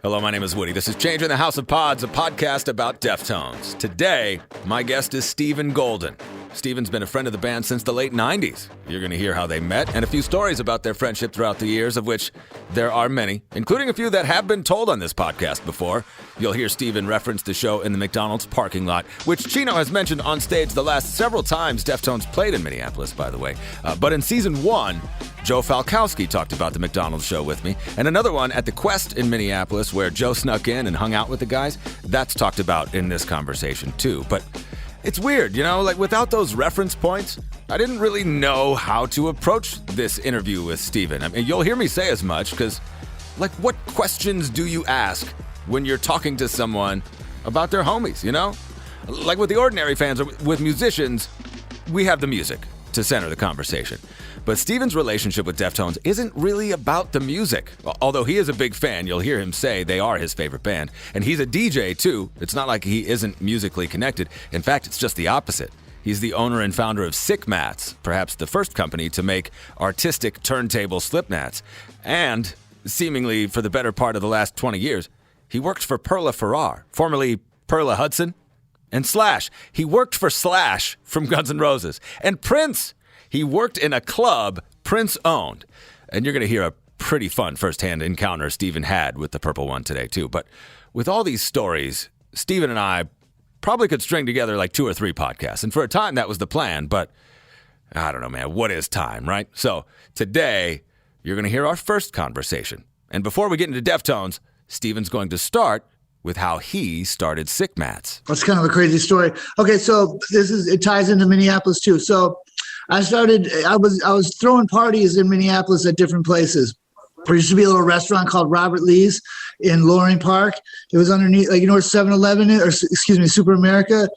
Hello, my name is Woody. This is Changing the House of Pods, a podcast about Deftones. Today, my guest is Stephen Golden. Stephen's been a friend of the band since the late 90s. You're going to hear how they met and a few stories about their friendship throughout the years, of which there are many, including a few that have been told on this podcast before. You'll hear Stephen reference the show in the McDonald's parking lot, which Chino has mentioned on stage the last several times Deftones played in Minneapolis, by the way. But in season 1, Joe Falkowski talked about the McDonald's show with me, and another one at the Quest in Minneapolis where Joe snuck in and hung out with the guys. That's talked about in this conversation too. But it's weird, like without those reference points, I didn't really know how to approach this interview with Stephen. I mean, you'll hear me say as much because, what questions do you ask when you're talking to someone about their homies, Like with the ordinary fans or with musicians, we have the music to center the conversation. But Stephen's relationship with Deftones isn't really about the music. Although he is a big fan, you'll hear him say they are his favorite band. And he's a DJ too. It's not like he isn't musically connected. In fact, it's just the opposite. He's the owner and founder of Sick Mats, perhaps the first company to make artistic turntable slip mats. And, seemingly for the better part of the last 20 years, he worked for Perla Farrar, formerly Perla Hudson, and Slash. He worked for Slash from Guns N' Roses. And Prince. He worked in a club Prince owned. And you're going to hear a pretty fun firsthand encounter Stephen had with the Purple One today, too. But with all these stories, Stephen and I probably could string together like 2 or 3 podcasts. And for a time, that was the plan. But I don't know, man. What is time, right? So today, you're going to hear our first conversation. And before we get into Deftones, Stephen's going to start with how he started Sick Mats. That's kind of a crazy story. Okay, so it ties into Minneapolis, too. So I was throwing parties in Minneapolis at different places. There used to be a little restaurant called Robert Lee's in Loring Park. It was underneath, where 7-Eleven is, or Super America,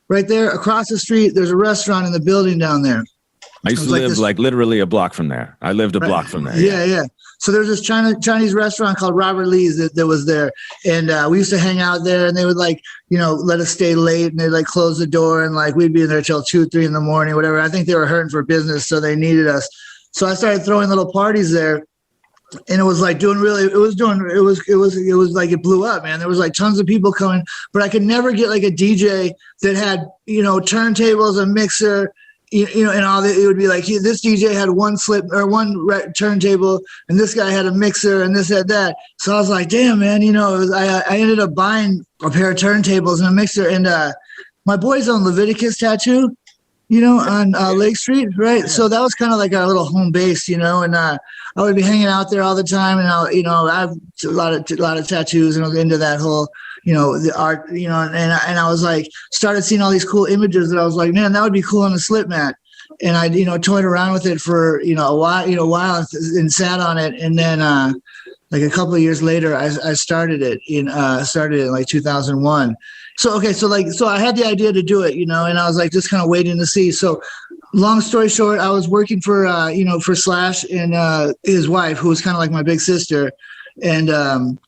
right there across the street. There's a restaurant in the building down there. I used to live literally a block from there. I lived a block from there. Yeah. So there's this Chinese restaurant called Robert Lee's that was there. And we used to hang out there, and they would let us stay late, and they'd close the door, and we'd be in there till 2, 3 in the morning, whatever. I think they were hurting for business, so they needed us. So I started throwing little parties there, and it was it blew up, man. There was tons of people coming, but I could never get a DJ that had, turntables, a mixer, and all that. It would be this DJ had one turntable, and this guy had a mixer, and this had that. So I was like, damn, man, I ended up buying a pair of turntables and a mixer, and my boy's on Leviticus tattoo, on Lake Street, right? Yeah. So that was kind of our little home base, and I would be hanging out there all the time, and I have a lot of tattoos, and I was into that whole, the art, and I was started seeing all these cool images that I was like, man, that would be cool on a slip mat. And I, toyed around with it for, a while and sat on it. And then, a couple of years later, I started it in 2001. So I had the idea to do it, and I was just kind of waiting to see. So long story short, I was working for Slash and his wife, who was kind of my big sister. And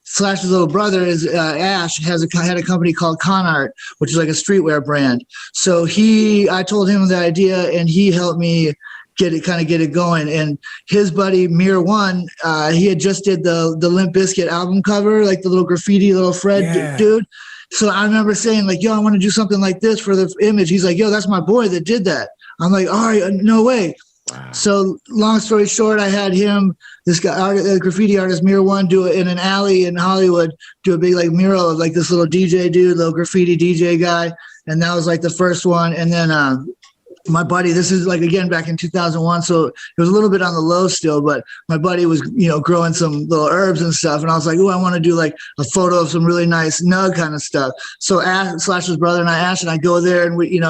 Slash's little brother is Ash had a company called Con Art, which is a streetwear brand. So I told him the idea, and he helped me get it going. And his buddy Mir One, he had just did the Limp Bizkit album cover, the little graffiti little Fred dude. So I remember saying yo, I want to do something like this for the image. He's like, yo, that's my boy that did that. I'm like, all right, no way. Wow. So long story short, I had him, this guy, graffiti artist Mir One, do it in an alley in Hollywood, do a big mural of this little DJ dude, little graffiti DJ guy, and that was the first one. And then my buddy, this is again back in 2001, so it was a little bit on the low still, but my buddy was growing some little herbs and stuff, and I was like, oh, I want to do a photo of some really nice nug kind of stuff. So Slash's brother and Ash and I go there, and we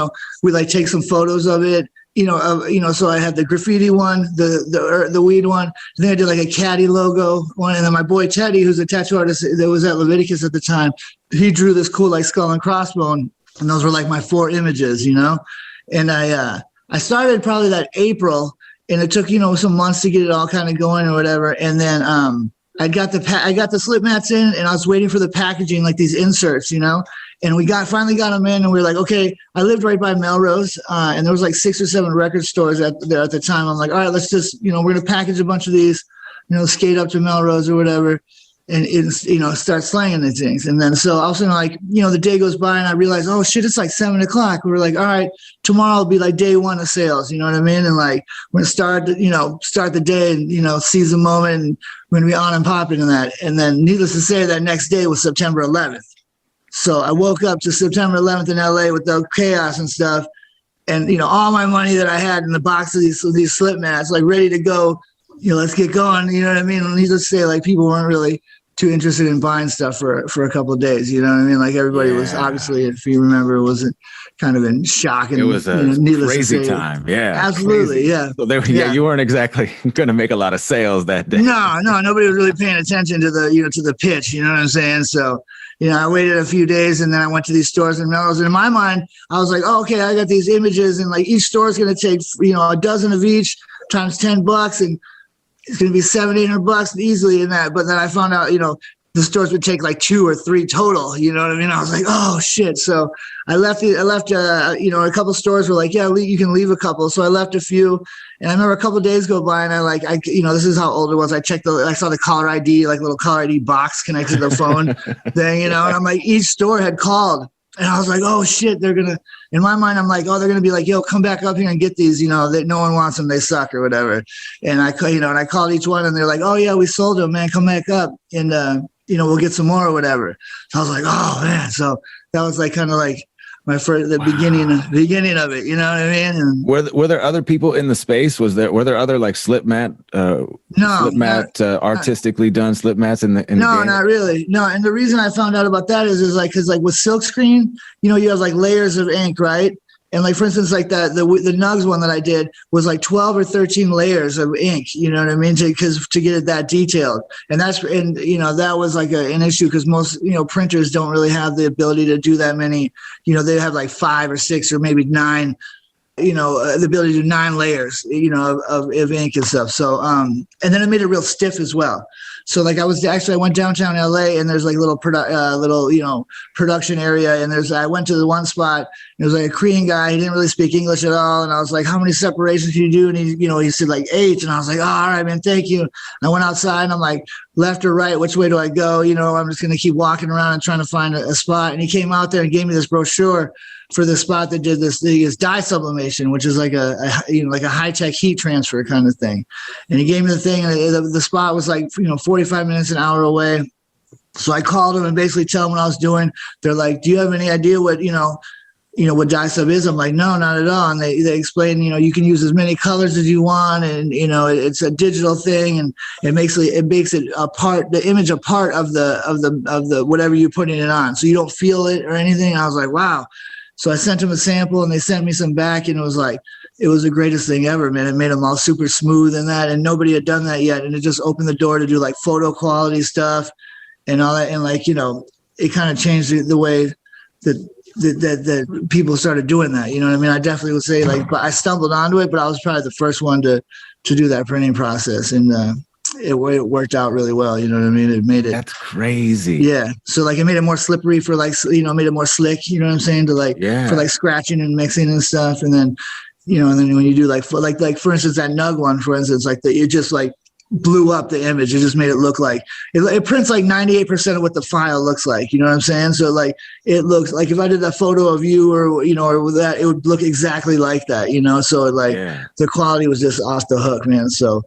take some photos of it. So I had the graffiti one, the weed one, and then I did a caddy logo one, and then my boy Teddy, who's a tattoo artist that was at Leviticus at the time, he drew this cool skull and crossbone, and those were my 4 images, and I started probably that April, and it took some months to get it all kind of going or whatever, and then I got the slip mats in, and I was waiting for the packaging, these inserts, and we finally got them in, and we were like, okay, I lived right by Melrose, and there was 6 or 7 record stores there at the time. I'm like, all right, let's just, we're going to package a bunch of these, skate up to Melrose or whatever. and it's, start slanging the things. And then so all of a sudden, like, the day goes by and I realize, oh shit, it's like 7 o'clock. We were like, all right, tomorrow will be like day one of sales. You know what I mean? And like, we're gonna start the day and, seize the moment, and we're gonna be on and popping and that. And then needless to say, that next day was September 11th. So I woke up to September 11th in LA with the chaos and stuff. And, all my money that I had in the box of these slip mats, like ready to go, let's get going. You know what I mean? And needless to say, like, people weren't really too interested in buying stuff for a couple of days. You know what I mean? Like, everybody was obviously, if you remember, was kind of in shock. And, it was a crazy time. Yeah. Absolutely. Crazy. Yeah. So you weren't exactly going to make a lot of sales that day. No, nobody was really paying attention to the pitch. You know what I'm saying? So, I waited a few days, and then I went to these stores in Melrose. And in my mind, I was like, oh, okay, I got these images, and like each store is going to take, a dozen of each times $10, and it's going to be $700-800 easily in that. But then I found out, the stores would take like 2 or 3 total. You know what I mean? I was like, oh shit. So I left, a couple stores were like, yeah, you can leave a couple. So I left a few, and I remember a couple of days go by, and this is how old it was. I saw the caller ID, like little caller ID box connected to the phone thing, and I'm like, each store had called. And I was like, oh shit, in my mind, I'm like, oh, they're going to be like, yo, come back up here and get these, that no one wants them. They suck or whatever. And I called each one, and they're like, oh yeah, we sold them, man. Come back up. And, we'll get some more or whatever. So I was like, oh man. So that was like, kind of like the beginning of it. You know what I mean? And were there other people in the space? Were there other like slip mat artistically done slip mats in the game? Not really. No. And the reason I found out about that is like, cause like with silkscreen, you have like layers of ink, right? And like, for instance, like the Nugs one that I did was like 12 or 13 layers of ink, you know what I mean? To get it that detailed. And that was like an issue, because most, printers don't really have the ability to do that many, they have like 5 or 6 or maybe 9, the ability to do 9 layers, of ink and stuff. So, and then it made it real stiff as well. So like I went downtown LA, and there's like little production area. And I went to the one spot, it was like a Korean guy. He didn't really speak English at all. And I was like, how many separations can you do? And he said like 8. And I was like, oh, all right, man, thank you. And I went outside, and I'm like, left or right, which way do I go? I'm just going to keep walking around and trying to find a spot. And he came out there and gave me this brochure for the spot that did this dye sublimation, which is like a high-tech heat transfer kind of thing. And he gave me the thing, and the spot was like, 45 minutes, an hour away. So I called him and basically tell them what I was doing. They're like, do you have any idea what, what dye sub is? I'm like, no, not at all. And they explain, you can use as many colors as you want. And, it's a digital thing, and it makes it a part, the image a part of the whatever you're putting it on. So you don't feel it or anything. I was like, wow. So I sent them a sample, and they sent me some back, and it was the greatest thing ever, man. It made them all super smooth and that, and nobody had done that yet. And it just opened the door to do like photo quality stuff and all that. And like, it kind of changed the way that people started doing that. You know what I mean? I definitely would say but I stumbled onto it, but I was probably the first one to do that printing process. And, it worked out really well. You know what I mean? It made it. That's crazy. Yeah. So like it made it more slippery for like, made it more slick, you know what I'm saying? For like scratching and mixing and stuff. And then, and then when you do like for instance, that Nug one, for instance, like it just like blew up the image. It just made it look like it prints like 98% of what the file looks like. You know what I'm saying? So like it looks like if I did a photo of you or or that, it would look exactly like that. So the quality was just off the hook, man. So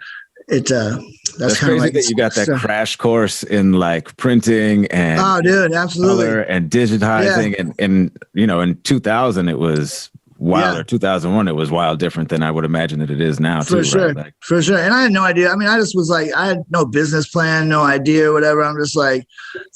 that's crazy like that you got that crash course in like printing and absolutely, color and digitizing and in 2000 it was wild, or 2001 it was wild different than I would imagine that it is now for sure. Right? For sure. And I had no idea. I mean, I just was like, I had no business plan, no idea, whatever. I'm just like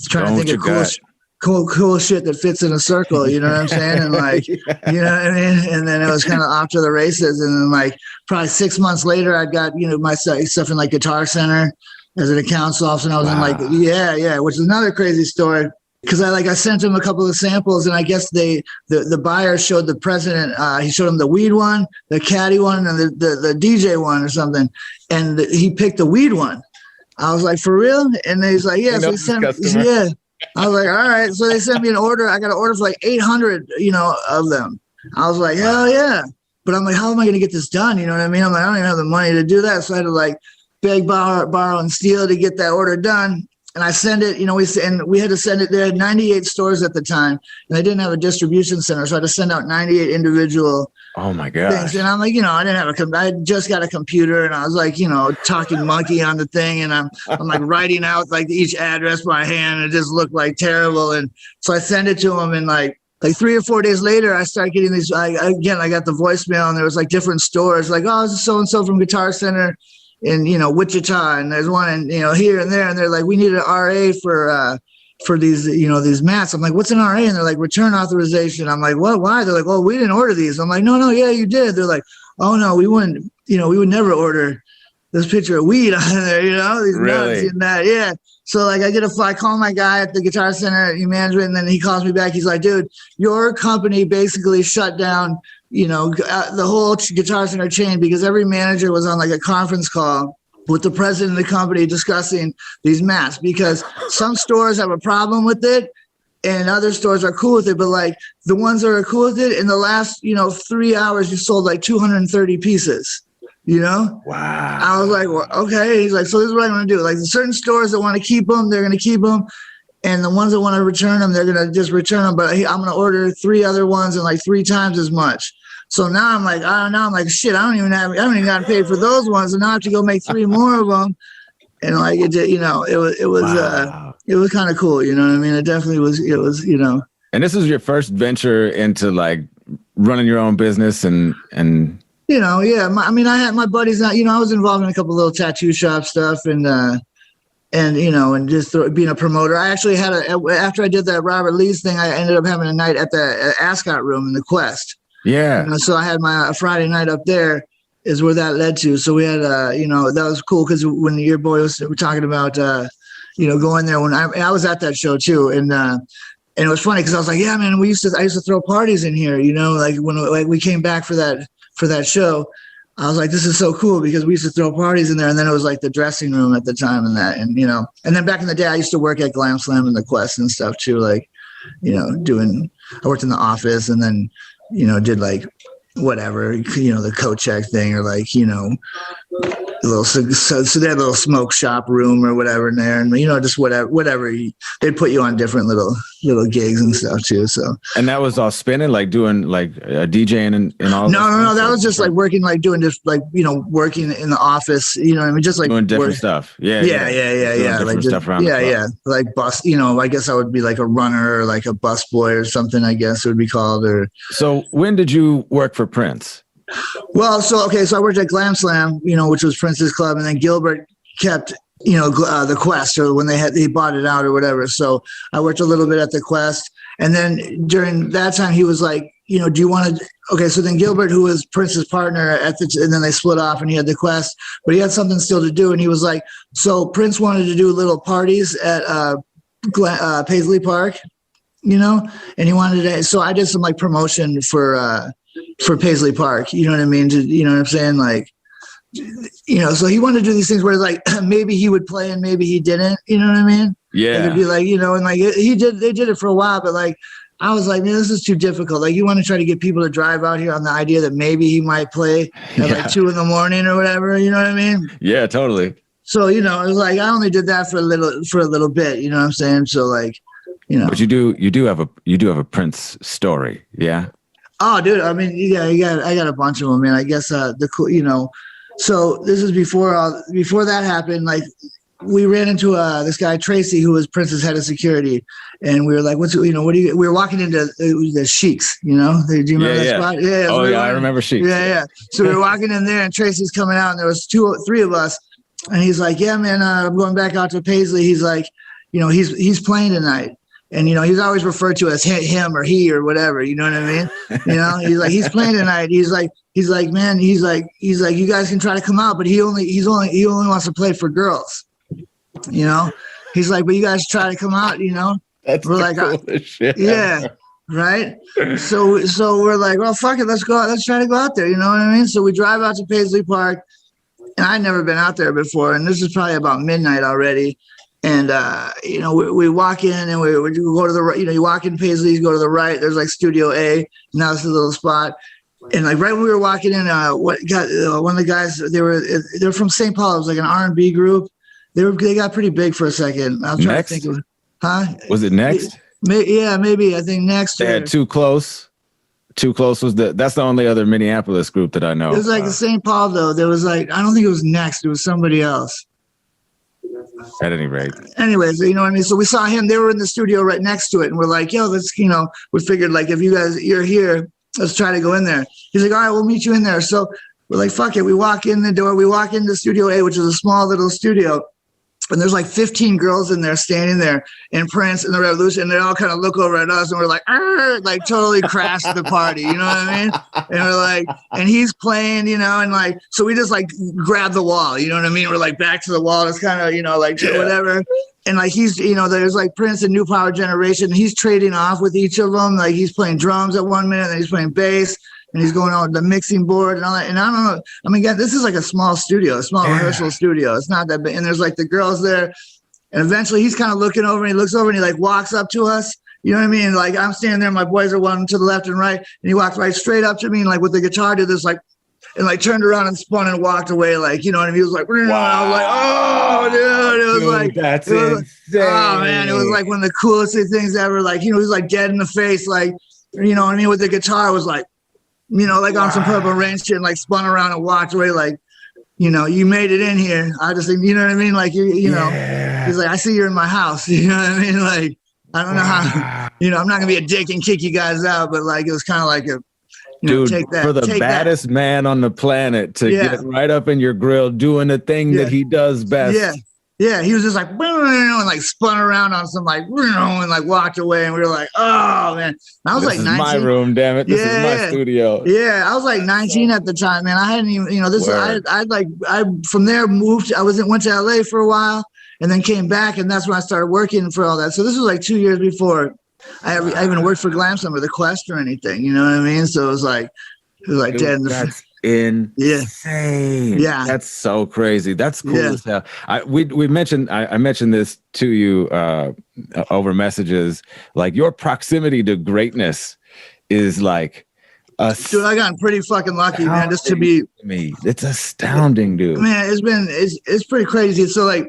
trying to think of cool shit that fits in a circle, you know what I'm saying? And like, you know what I mean? And then it was kind of off to the races. And then like probably 6 months later, I got, my stuff in like Guitar Center as an accounts officer. And I was in like, which is another crazy story. Cause I sent him a couple of samples, and I guess the buyer showed the president, he showed him the weed one, the caddy one, and the DJ one or something. And he picked the weed one. I was like, for real? And he's like, yeah. So he sent, yeah. I was like, all right. So they sent me an order. I got an order for like 800, of them. I was like, hell yeah. But I'm like, how am I going to get this done? You know what I mean? I'm like, I don't even have the money to do that. So I had to like beg, borrow, and steal to get that order done. and I send it, we had to send it. They had 98 stores at the time, and they didn't have a distribution center, so I had to send out 98 individual. Oh my gosh. Things. And I'm like, I didn't have I just got a computer, and I was like, talking monkey on the thing, and I'm like writing out like each address by hand, and it just looked like terrible. And so I sent it to them, and like 3 or 4 days later, I started getting these. I got the voicemail, and there was like different stores, like, oh, this is so and so from Guitar Center in Wichita, and there's one in here and there, and they're like, we need an RA for these these mats. I'm like, what's an RA? And they're like, return authorization. I'm like, what? Why? They're like, oh, we didn't order these. I'm like, no, yeah, you did. They're like, oh no, we wouldn't. We would never order this picture of weed on there. These nuts and that. Yeah. So like I call my guy at the Guitar Center management, and then he calls me back. He's like, dude, your company basically shut down the whole Guitar Center chain because every manager was on like a conference call with the president of the company discussing these mats, because some stores have a problem with it and other stores are cool with it. But like the ones that are cool with it, in the last, 3 hours, you sold like 230 pieces, Wow. I was like, well, okay. He's like, so this is what I'm going to do. Like the certain stores that want to keep them, they're going to keep them. And the ones that want to return them, they're going to just return them. But I'm going to order 3 other ones and like 3 times as much. So now I'm like, shit, I don't even got paid for those ones. And now I have to go make 3 more of them. And like, it was kind of cool. You know what I mean? It definitely was, And this is your first venture into like running your own business and yeah. I had my buddies, I was involved in a couple of little tattoo shop stuff and just being a promoter. I actually had after I did that Robert Lee's thing, I ended up having a night at the Ascot Room in the Quest. Yeah. So I had my Friday night up there is where that led to. So we had, that was cool because when your boy was talking about, going there, when I was at that show too. And it was funny because I was like, yeah, man, I used to throw parties in here, like when we came back for that show. I was like, this is so cool because we used to throw parties in there. And then it was like the dressing room at the time and that, and then back in the day, I used to work at Glam Slam and the Quest and stuff too. Like, I worked in the office and then, did like whatever, the coat check thing or like, a little, so they had a little smoke shop room or whatever in there. And, just whatever they'd put you on different little gigs and stuff too. So. And that was all spinning, like doing like DJing and all. No. That was just like working, like doing just like, working in the office, just like doing different stuff. Yeah. Like stuff around. Yeah. Like bus, I guess I would be like a runner or like a bus boy or something, I guess it would be called. Or so when did you work for Prince? Well, so I worked at Glam Slam, which was Prince's club, and then Gilbert kept, the Quest, or when he bought it out or whatever. So I worked a little bit at the Quest, and then during that time he was like, do you want to? Okay, so then Gilbert, who was Prince's partner and then they split off, and he had the Quest, but he had something still to do, and he was like, so Prince wanted to do little parties at Paisley Park, and he wanted to. So I did some like promotion for Paisley Park, you know what I mean? You know what I'm saying? Like, so he wanted to do these things where like maybe he would play and maybe he didn't, you know what I mean? Yeah. It'd be like, and like they did it for a while, but like, I was like, man, this is too difficult. Like you want to try to get people to drive out here on the idea that maybe he might play at like 2 a.m. or whatever, you know what I mean? Yeah, totally. So, it was like, I only did that for a little bit, you know what I'm saying? So like, But you do have a Prince story. Yeah. Oh, dude! I mean, I got a bunch of them, man. I guess the cool, So this is before that happened. Like, we ran into this guy Tracy, who was Prince's head of security, and we were like, we were walking into the Sheiks, do you remember that spot? Yeah. Oh yeah, I remember Sheiks. Yeah. So we were walking in there, and Tracy's coming out, and there was 3 of us, and he's like, yeah, man, I'm going back out to Paisley. He's like, he's playing tonight. And, he's always referred to as him or he or whatever, you know what I mean? He's like, he's playing tonight. He's like, man, he's like, you guys can try to come out, but he only wants to play for girls, he's like, but you guys try to come out, That's we're like, coolest shit. Yeah. Right. So we're like, well, fuck it. Let's go. Let's try to go out there. You know what I mean? So we drive out to Paisley Park, and I'd never been out there before. And this is probably about midnight already. And, we walk in and we go to the right, you walk in Paisley, you go to the right, there's like Studio A. Now it's a little spot. And like right when we were walking in, one of the guys, they're from St. Paul. It was like an R&B group. They got pretty big for a second. I'll try Next? to think of, huh? Was it Next? Yeah, maybe. I think Next. They had Too Close. Too Close was that's the only other Minneapolis group that I know. It was like St. Paul though. There was like, I don't think it was Next. It was somebody else. At any rate. Anyways, you know what I mean? So we saw him. They were in the studio right next to it. And we're like, yo, let's, we figured like, if you're here, let's try to go in there. He's like, all right, we'll meet you in there. So we're like, fuck it. We walk in the door. We walk into Studio A, which is a small little studio. And there's like 15 girls in there standing there, and Prince and the Revolution, and they all kind of look over at us, and we're like totally crashed the party, you know what I mean? And we're like, and he's playing, and like, so we just like grab the wall, you know what I mean? We're like back to the wall. It's kind of, whatever. And like he's, there's like Prince and New Power Generation. He's trading off with each of them. Like he's playing drums at 1 minute, and he's playing bass. And he's going on the mixing board and all that. And I don't know. I mean, this is like a small studio, a small rehearsal studio. It's not that big. And there's like the girls there. And eventually he's kind of looking over, and he looks over and he like walks up to us. You know what I mean? Like I'm standing there, my boys are one to the left and right. And he walked right straight up to me and like with the guitar did this like, and like turned around and spun and walked away. Like, you know what I mean? He was like, wow. I was like, oh, dude. It was like, that's insane. Oh man, it was like one of the coolest things ever. Like, he was like dead in the face. Like, you know what I mean? With the guitar, it was like, like on some Purple Rain shit, and like spun around and walked away. Like, you made it in here. I just think, you know what I mean? Like, you know, he's like, I see you're in my house. You know what I mean? Like, I don't know how, I'm not gonna be a dick and kick you guys out, but like, it was kind of like a, dude, take that, for the baddest man on the planet to get right up in your grill doing the thing that he does best. Yeah, he was just like, and like spun around on some like, and like walked away, and we were like, oh man. And I was like 19. This is my room, damn it. This is my studio. Yeah, I was like 19 at the time, man. I hadn't even, I from there moved. Went to LA for a while, and then came back, and that's when I started working for all that. So this was like 2 years before I even worked for Glam Summer, the Quest or anything. You know what I mean? So it was like dude, dead in the that's insane. Yeah, that's so crazy. That's cool as hell. I mentioned this to you over messages. Like, your proximity to greatness is like dude, I got pretty fucking lucky, man. Just to be me, it's astounding, dude. Man, it's pretty crazy. So like,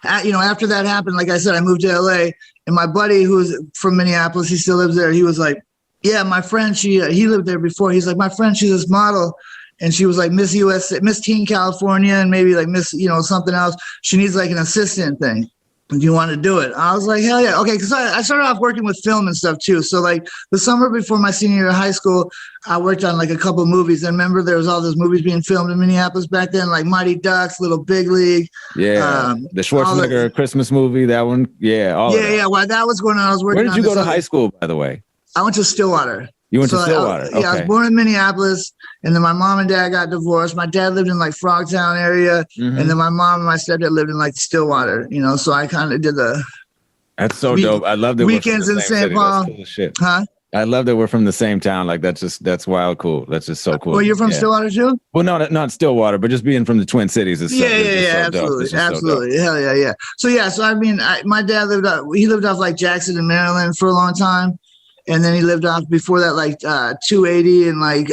after that happened, like I said, I moved to LA, and my buddy who was from Minneapolis, he still lives there. He was like, yeah, my friend, he lived there before. He's like, my friend, she's this model. And she was like Miss USA, Miss Teen California, and maybe like Miss, something else. She needs like an assistant thing. Do you want to do it? I was like, hell yeah. Okay. Cause I started off working with film and stuff too. So like the summer before my senior year of high school, I worked on like a couple movies. And remember there was all those movies being filmed in Minneapolis back then, like Mighty Ducks, Little Big League. Yeah. The Schwarzenegger Christmas movie, that one. Yeah. While that was going on, I was working on. Where did you go to high school, by the way? I went to Stillwater. You went to Stillwater? Okay. I was born in Minneapolis, and then my mom and dad got divorced. My dad lived in like Frogtown area, and then my mom and my stepdad lived in like Stillwater, so I kind of did the. That's so dope. I love that weekends in St. Paul. Cool as shit. Huh? I love that we're from the same town. Like, that's wild cool. That's just so cool. Well, you're from Stillwater too? Well, no, not Stillwater, but just being from the Twin Cities is absolutely. Hell yeah. So I mean, my dad lived off like Jackson in Maryland for a long time. And then he lived off before that, like 280 and like,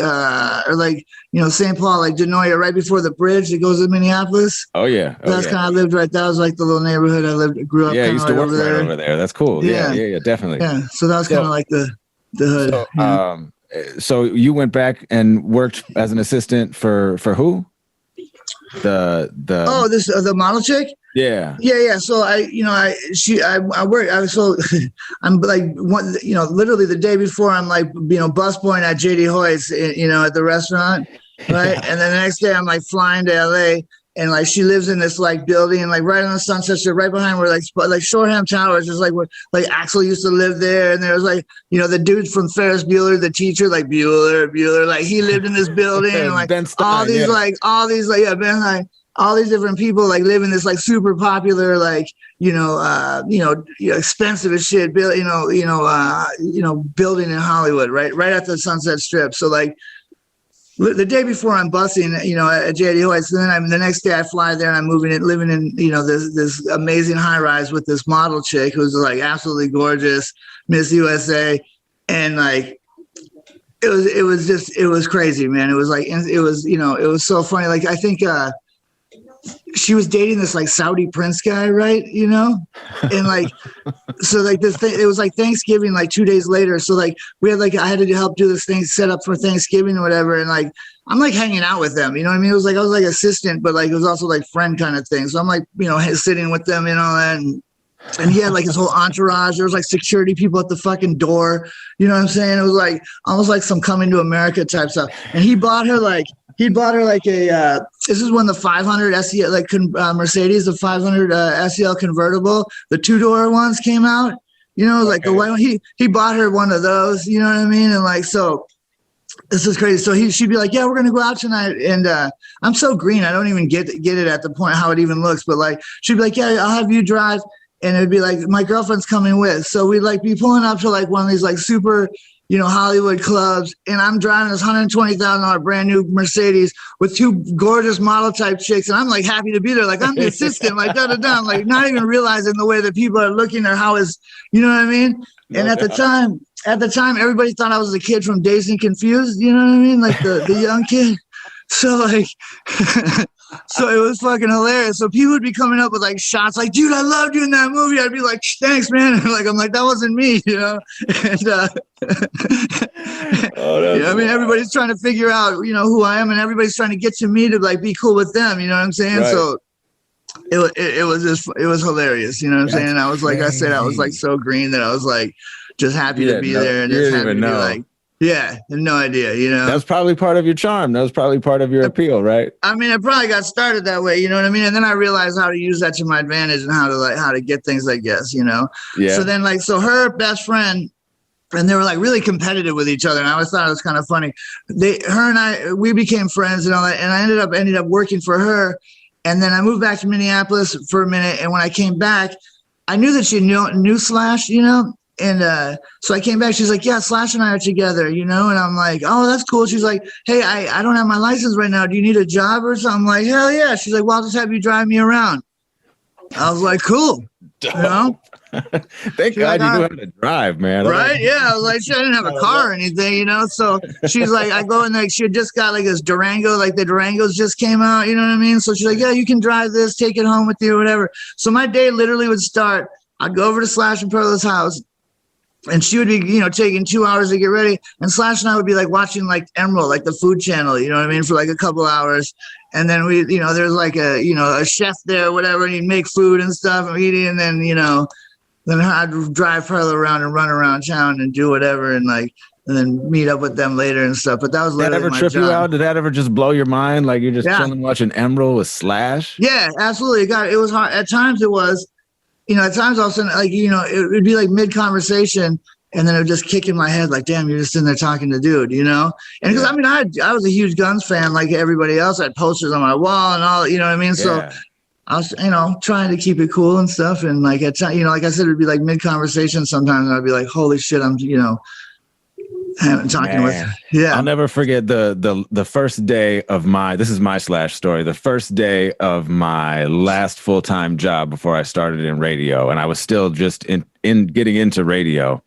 St. Paul, like Denoya, right before the bridge that goes to Minneapolis. Oh yeah. That's kind of, I lived right. That was like the little neighborhood I grew up. Yeah, I used to work right over there. That's cool. Yeah, definitely. Yeah. So that was kind of like the hood. So you went back and worked as an assistant for who? The model chick. Yeah. So I'm like literally the day before I'm like, busboying at JD Hoyt's, at the restaurant. Right. And then the next day I'm like flying to LA, and like, she lives in this like building, and like right on the Sunset Strip, right behind where like Shoreham Towers is like where like Axel used to live there. And there was like, the dude from Ferris Bueller, the teacher, like Bueller, like he lived in this building, and like Ben Stein, all these different people like live in this like super popular, like, expensive as shit, building in Hollywood, right at the Sunset Strip. So like the day before I'm busing, at JD Hoyt's, and then the next day I fly there and I'm living in, this amazing high rise with this model chick who's like absolutely gorgeous, Miss USA. And like, it was crazy, man. It was like, it was so funny. Like, I think, she was dating this like Saudi prince guy, right? You know, and like, so like this thing, it was like Thanksgiving, like 2 days later. So like we had like, I had to help do this thing set up for Thanksgiving or whatever. And like, I'm like hanging out with them, you know what I mean? It was like, I was like assistant, but like, it was also like friend kind of thing. So I'm like, you know, sitting with them and all that. And he had like his whole entourage. There was like security people at the fucking door. You know what I'm saying? It was like almost like some Coming to America type stuff. And he bought her like a, this is when the 500 SEL, like Mercedes, the 500 SEL convertible, the 2-door ones came out, you know, like the white one. He bought her one of those, you know what I mean? And like, so this is crazy. So she'd be like, yeah, we're going to go out tonight. And I'm so green. I don't even get it at the point how it even looks. But like, she'd be like, yeah, I'll have you drive. And it'd be like, my girlfriend's coming with. So we'd like be pulling up to like one of these like super, you know, Hollywood clubs. And I'm driving this $120,000 brand new Mercedes with 2 gorgeous model type chicks. And I'm like happy to be there. Like I'm the assistant, like da-da-da. Like not even realizing the way that people are looking or how is, you know what I mean? And at the time, everybody thought I was the kid from Dazed and Confused. You know what I mean? Like the young kid. So like, so it was fucking hilarious. So people would be coming up with like shots like, dude, I loved you in that movie. I'd be like, thanks, man. And like, I'm like, that wasn't me, you know? And, I mean, everybody's trying to figure out, you know, who I am, and everybody's trying to get to me to like be cool with them. You know what I'm saying? Right. So it was hilarious. You know what I'm saying? I was like, I said, I was like so green that I was like just happy to be there and just happy to be like, yeah, no idea, you know. That's probably part of your charm. That was probably part of your appeal, right? I mean, it probably got started that way, you know what I mean? And then I realized how to use that to my advantage and how to get things, I guess, you know. Yeah. So then like, so her best friend, and they were like really competitive with each other, and I always thought it was kind of funny. Her and I, we became friends and all that, and I ended up working for her. And then I moved back to Minneapolis for a minute, and when I came back, I knew that she knew Slash, you know. And so I came back. She's like, yeah, Slash and I are together, you know? And I'm like, oh, that's cool. She's like, hey, I don't have my license right now. Do you need a job or something? I'm like, hell yeah. She's like, well, I'll just have you drive me around. I was like, cool. You know? Thank God you knew how to drive, man. Right? Yeah. I was like, I didn't have a car or anything, you know? So she's like, I go in there. She had just got like this Durango, like the Durangos just came out, you know what I mean? So she's like, yeah, you can drive this, take it home with you or whatever. So my day literally would start. I'd go over to Slash and Perla's house. And she would be, you know, taking 2 hours to get ready. And Slash and I would be like watching like Emerald, like the food channel, you know what I mean, for like a couple hours. And then we, you know, there's like a chef there or whatever, and he'd make food and stuff and eating. And then, you know, then I'd drive Perla around and run around town and do whatever. And like, and then meet up with them later and stuff. But that was literally Did that ever trip you out? Did that ever just blow your mind? Like you're just chilling watching Emerald with Slash? Yeah, absolutely. It was hard. At times it was. You know, at times all of a sudden, like, you know, it would be like mid-conversation, and then it would just kick in my head, like, damn, you're just in there talking to dude, you know? And because, I mean, I was a huge Guns fan like everybody else. I had posters on my wall and all, you know what I mean? So I was, you know, trying to keep it cool and stuff. And, like, at times, you know, like I said, it would be like mid-conversation sometimes, and I'd be like, holy shit, I'm, you know, talking with. Yeah, I'll never forget the first day of this is my Slash story, the first day of my last full-time job before I started in radio, and I was still just in getting into radio.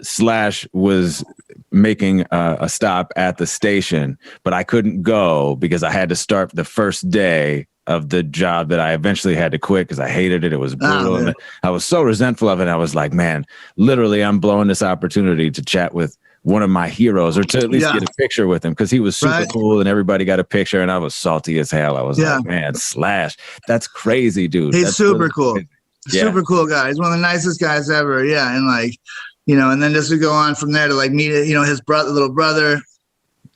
Slash was making a stop at the station, but I couldn't go because I had to start the first day of the job that I eventually had to quit because I hated it. It was brutal. And I was so resentful of it. I was like, man, literally, I'm blowing this opportunity to chat with one of my heroes or to at least get a picture with him because he was super cool and everybody got a picture and I was salty as hell. I was like, man, Slash, that's crazy, dude. He's that's super really cool. Super cool guy. He's one of the nicest guys ever. Yeah. And like, you know, and then just to go on from there to like meet, you know, his little brother.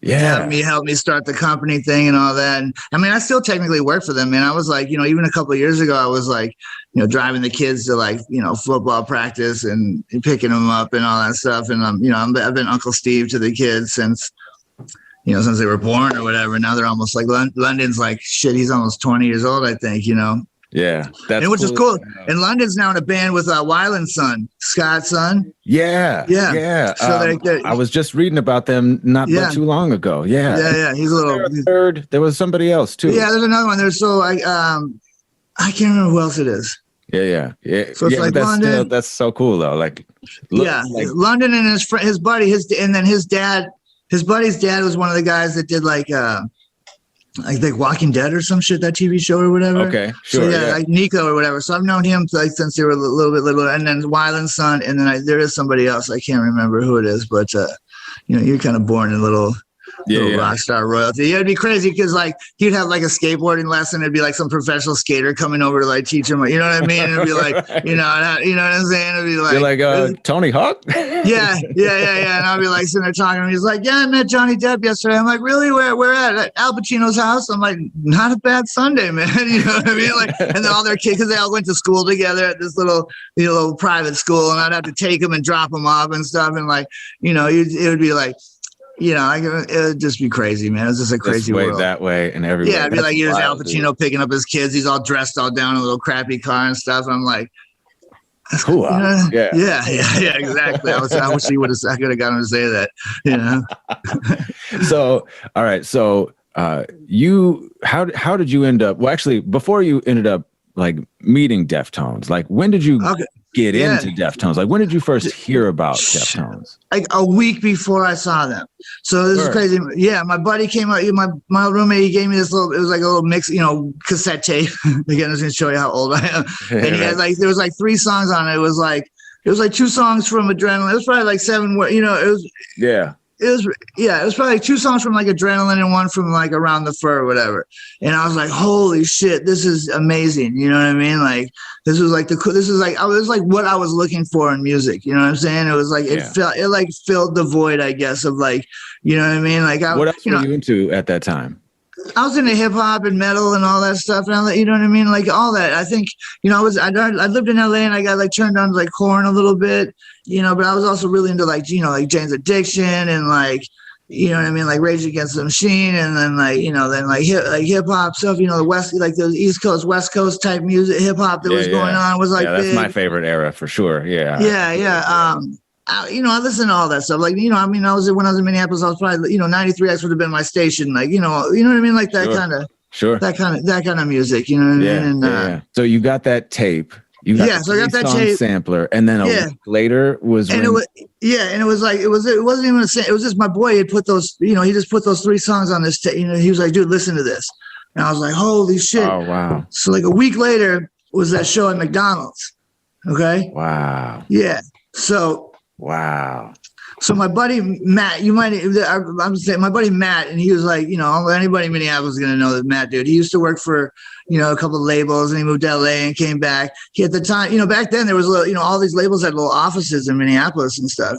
Help me start the company thing and all that. And I mean, I still technically work for them, man. I was like, you know, even a couple of years ago, I was like, you know, driving the kids to like, you know, football practice and picking them up and all that stuff. And you know, I've been Uncle Steve to the kids since they were born or whatever. Now they're almost like London's like shit. He's almost 20 years old, I think, you know. Yeah, that's which is cool. And London's now in a band with Weiland's son, Scott's son. Yeah. So I was just reading about them not too long ago. Yeah. He's a little third. There was somebody else too. Yeah, there's another one. There's I can't remember who else it is. Yeah. So it's like London. That's so cool though. Like London and his buddy, and then his dad. His buddy's dad was one of the guys that did like like Walking Dead or some shit, that TV show or whatever. Okay, sure. So yeah, like Nico or whatever. So I've known him like since they were a little bit little, and then Wyland's son, and then there is somebody else, I can't remember who it is, but you're kind of born in a little rock star royalty. Yeah, it'd be crazy because like he'd have like a skateboarding lesson. It'd be like some professional skater coming over to like teach him. You know what I mean? It'd be like, right. you know what I'm saying? It'd be like, you're like Tony Hawk. yeah. And I'll be like sitting there talking to him. He's like, yeah, I met Johnny Depp yesterday. I'm like, really? Where at Al Pacino's house? I'm like, not a bad Sunday, man. You know what I mean? Like, and then all their kids, because they all went to school together at this little private school, and I'd have to take them and drop them off and stuff, and like, it would be like. It would just be crazy, man. It was just a crazy world. That way and everywhere. Yeah, it'd be like here's Al Pacino picking up his kids. He's all dressed all down in a little crappy car and stuff. I'm like, that's cool. Yeah, exactly. I wish he would have. I could have got him to say that. So, all right. So, how did you end up? Well, actually, before you ended up like meeting Deftones, like when did you get into Deftones? Like when did you first hear about Deftones? Like a week before I saw them. So this is crazy. Yeah, my buddy came out. My roommate, he gave me this little. It was like a little mix, cassette tape. Again, I was going to show you how old I am. And he had there was like 3 songs on it. It was like 2 songs from Adrenaline. It was probably like 7. It was. Yeah. It was probably 2 songs from like Adrenaline and 1 from like Around the Fur or whatever. And I was like, holy shit, this is amazing. You know what I mean? Like this was like I was like what I was looking for in music. You know what I'm saying? It was like it filled the void, I guess, of like, you know what I mean? Like what else were you into at that time? I was into hip hop and metal and all that stuff, and you know what I mean, like all that. I think I lived in LA and I got like turned on to like Korn a little bit, but I was also really into like like Jane's Addiction and like you know what I mean, like Rage Against the Machine, and then like hip hop stuff, the West, like the East Coast, West Coast type music, hip hop that was going on was like that's big. My favorite era for sure. I listened to all that stuff. Like, when I was in Minneapolis, I was probably, 93X would have been my station. Like, you know what I mean? Like that kind of, that kind of music, you know what I mean? And, so you got that tape. So I got that tape sampler, and then a week later was and it was it wasn't even it was just my boy had put those, he just put those 3 songs on this tape. He was like, dude, listen to this. And I was like, holy shit. Oh, wow. So like a week later was that show at McDonald's. Okay. Wow. Yeah. So. Wow. So my buddy Matt, I'm saying my buddy Matt, and he was like, anybody in Minneapolis is gonna know that Matt, dude. He used to work for, a couple of labels, and he moved to LA and came back. He at the time, back then there was all these labels had little offices in Minneapolis and stuff,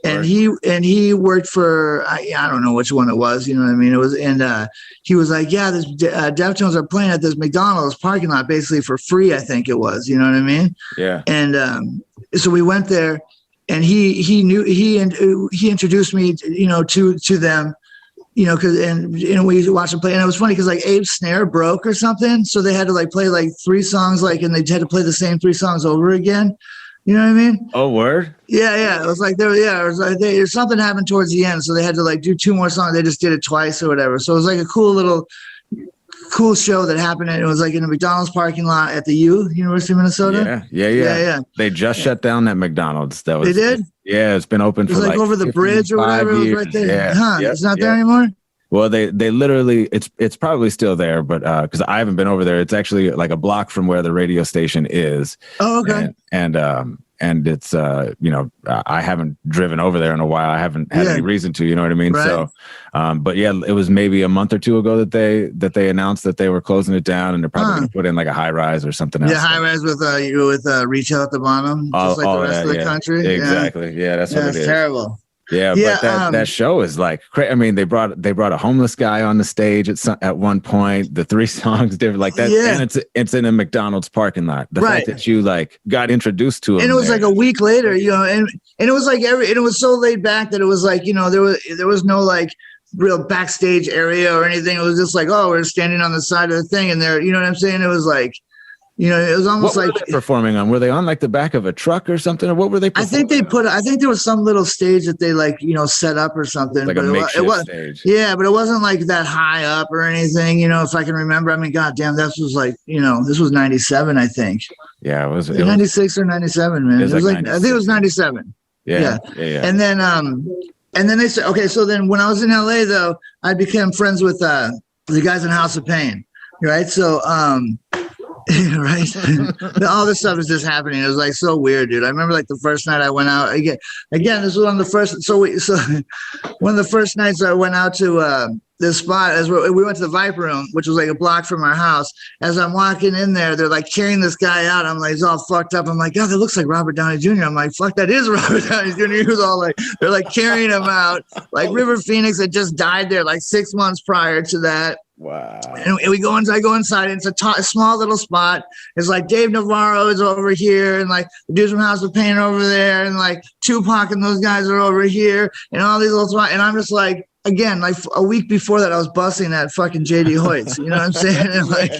and he worked for I don't know which one it was, you know what I mean? It was, and he was like, yeah, this Deftones are playing at this McDonald's parking lot basically for free, I think it was, you know what I mean? Yeah. And so we went there. And he introduced me, to them, and we watched them play. And it was funny because like Abe's snare broke or something, so they had to like play like 3 songs, and they had to play the same 3 songs over again. You know what I mean? Oh, word. Yeah. It was like there's something happened towards the end, so they had to like do 2 more songs. They just did it twice or whatever. So it was like a cool show that happened. It was like in a McDonald's parking lot at the University of Minnesota. Yeah. They just shut down that McDonald's. They did? Yeah, it's been open for like over the bridge or whatever. Years. It was right there. Yeah. It's not there anymore? Well, they literally, it's probably still there, but because I haven't been over there. It's actually like a block from where the radio station is. Oh, okay. And it's I haven't driven over there in a while. I haven't had any reason to, you know what I mean? Right. So but yeah, it was maybe a month or 2 ago that they announced that they were closing it down, and they're probably going to put in like a high rise or something else. Yeah, high rise with retail at the bottom, just like the rest of the country. Exactly. Yeah, that's what it is. That's terrible. Yeah, but that show is like crazy. I mean, they brought a homeless guy on the stage at one point. The 3 songs different like that, and it's in a McDonald's parking lot. The fact that you like got introduced to him, and it was like a week later, and it was like it was so laid back that it was like there was no like real backstage area or anything. It was just like, oh, we're standing on the side of the thing, and there, you know what I'm saying? It was like. It was almost what were they performing on? Were they on like the back of a truck or something? Or what were they performing I think there was some little stage that they like, set up or something. Like a makeshift stage. Yeah, but it wasn't like that high up or anything, if I can remember. I mean, goddamn, this was like, this was 97, I think. Yeah, it was 96 or 97, man. It was like I think it was 97. Yeah. And then they said, okay, so then when I was in LA though, I became friends with The guys in House of Pain, right? So, right, all this stuff is just happening. It was like so weird, dude. I remember like the first night I went out again. This was one of the first. So one of the first nights I went out to this spot as we went to the Viper Room, which was like a block from our house. As I'm walking in there, they're like carrying this guy out. I'm like, he's all fucked up. I'm like, God, that looks like Robert Downey Jr. I'm like, fuck, that is Robert Downey Jr. He was all like, they're like carrying him out. Like River Phoenix had just died there like 6 months prior to that. Wow. And I go inside, and it's a small little spot. It's like Dave Navarro is over here, and like the dudes from House of Pain are over there, and like Tupac and those guys are over here, and all these little spots. And I'm just like, again, like a week before that, I was busting at fucking JD Hoyt's. You know what I'm saying? And like,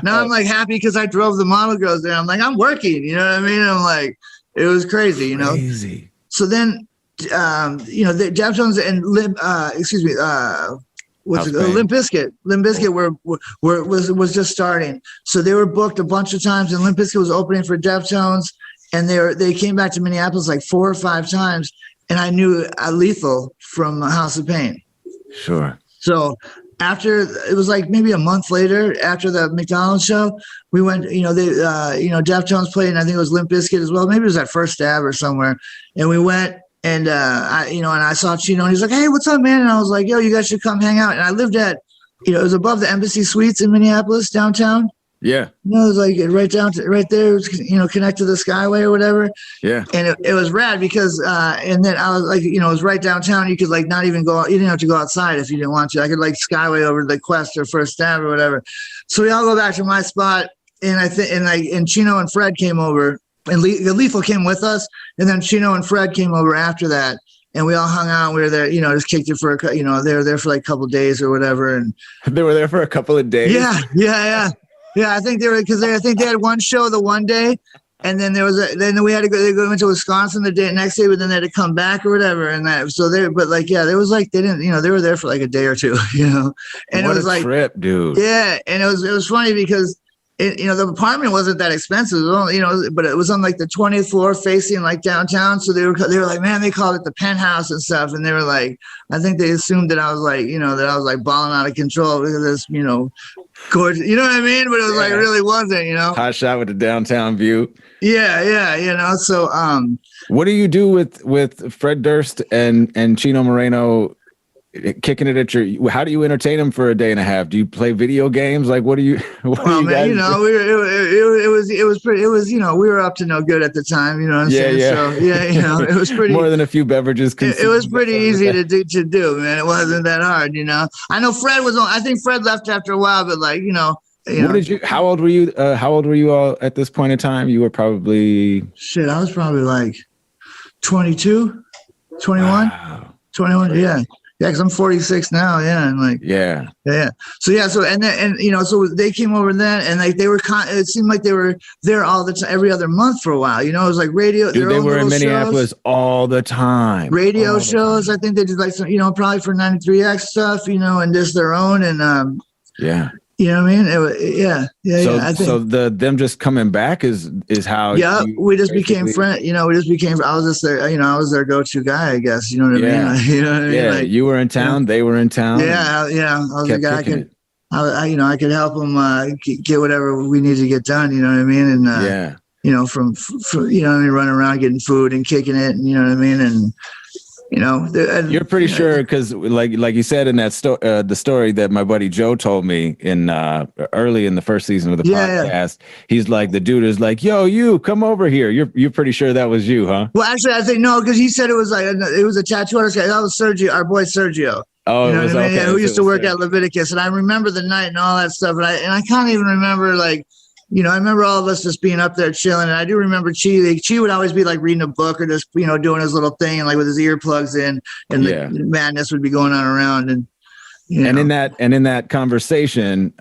now I'm like happy because I drove the model girls there. I'm like, I'm working. You know what I mean? And I'm like, it was crazy. You know. Crazy. So then, the Deftones and Limp Bizkit. Limp Bizkit was just starting, so they were booked a bunch of times, and Limp Bizkit was opening for Deftones, and they came back to Minneapolis like 4 or 5 times, and I knew Lethal from House of Pain. Sure. So after it was like maybe a month later, after the McDonald show, we went. Deftones played, and I think it was Limp Bizkit as well. Maybe it was at First Stab or somewhere, and we went. And I saw Chino, and he's like, "Hey, what's up, man?" And I was like, "Yo, you guys should come hang out." And I lived at, it was above the Embassy Suites in Minneapolis, downtown. Yeah. It was like right there, connect to the Skyway or whatever. Yeah. And it was rad because, and then I was like, it was right downtown. You could like not even go out. You didn't have to go outside if you didn't want to. I could like Skyway over to the Quest or First Stab or whatever. So we all go back to my spot, and and Chino and Fred came over. And Lethal came with us, and then Chino and Fred came over after that, and we all hung out. We were there, just kicked it for they were there for like a couple of days or whatever, and they were there for a couple of days. Yeah. I think they were because I think they had one show the one day, and then then we had to go. They went to Wisconsin the next day, but then they had to come back or whatever, and that. So there was like they didn't, they were there for like a day or two, and what it was a like trip, dude. Yeah, and it was funny because. The apartment wasn't that expensive, it was only, but it was on like the 20th floor facing like downtown. So they were like, man, they called it the penthouse and stuff. And they were like, I think they assumed that I was like, that I was like balling out of control because of this, gorgeous, you know what I mean? But it was like, it really wasn't, Hot shot with the downtown view. Yeah. So, what do you do with Fred Durst and Chino Moreno kicking it at how do you entertain them for a day and a half? Do you play video games? Like, what do you it was we were up to no good at the time, you know what I'm saying? Yeah. So it was pretty more than a few beverages. It was pretty easy to do, man. It wasn't that hard, I know Fred I think Fred left after a while, but like, how old were you all at this point in time? You were probably I was probably like 22, 21, wow. 21. Yeah. Yeah, because I'm 46 now. Yeah, and like yeah. So so they came over then, and like they were. It seemed like they were there all the time, every other month for a while. It was like radio. Dude, they were in Minneapolis all the time. Radio shows. I think they did like some, probably for 93X stuff. And just their own and yeah. You know what I mean? It was, yeah. I think, so them just coming back is how. Yeah, we just became friends. We just became. I was just there. I was their go-to guy. I guess. You know what I mean? You know what I mean? Yeah, you were in town. They were in town. Yeah. I was the guy. I could help them get whatever we need to get done. You know what I mean? And from running around getting food and kicking it. And, you know what I mean? And. You're pretty sure because, like you said in that the story that my buddy Joe told me in early in the first season of the podcast, he's like, the dude is like, "Yo, you come over here." You're pretty sure that was you, huh? Well, actually, I think no, because he said it was a tattoo artist guy. That was Sergio, our boy Sergio. Oh, you know what I mean? okay. Yeah, who used to work at Leviticus, and I remember the night and all that stuff, and I can't even remember like. I remember all of us just being up there chilling. And I do remember Chi would always be like reading a book or just, doing his little thing and like with his earplugs in and the madness would be going on around. And, in that conversation,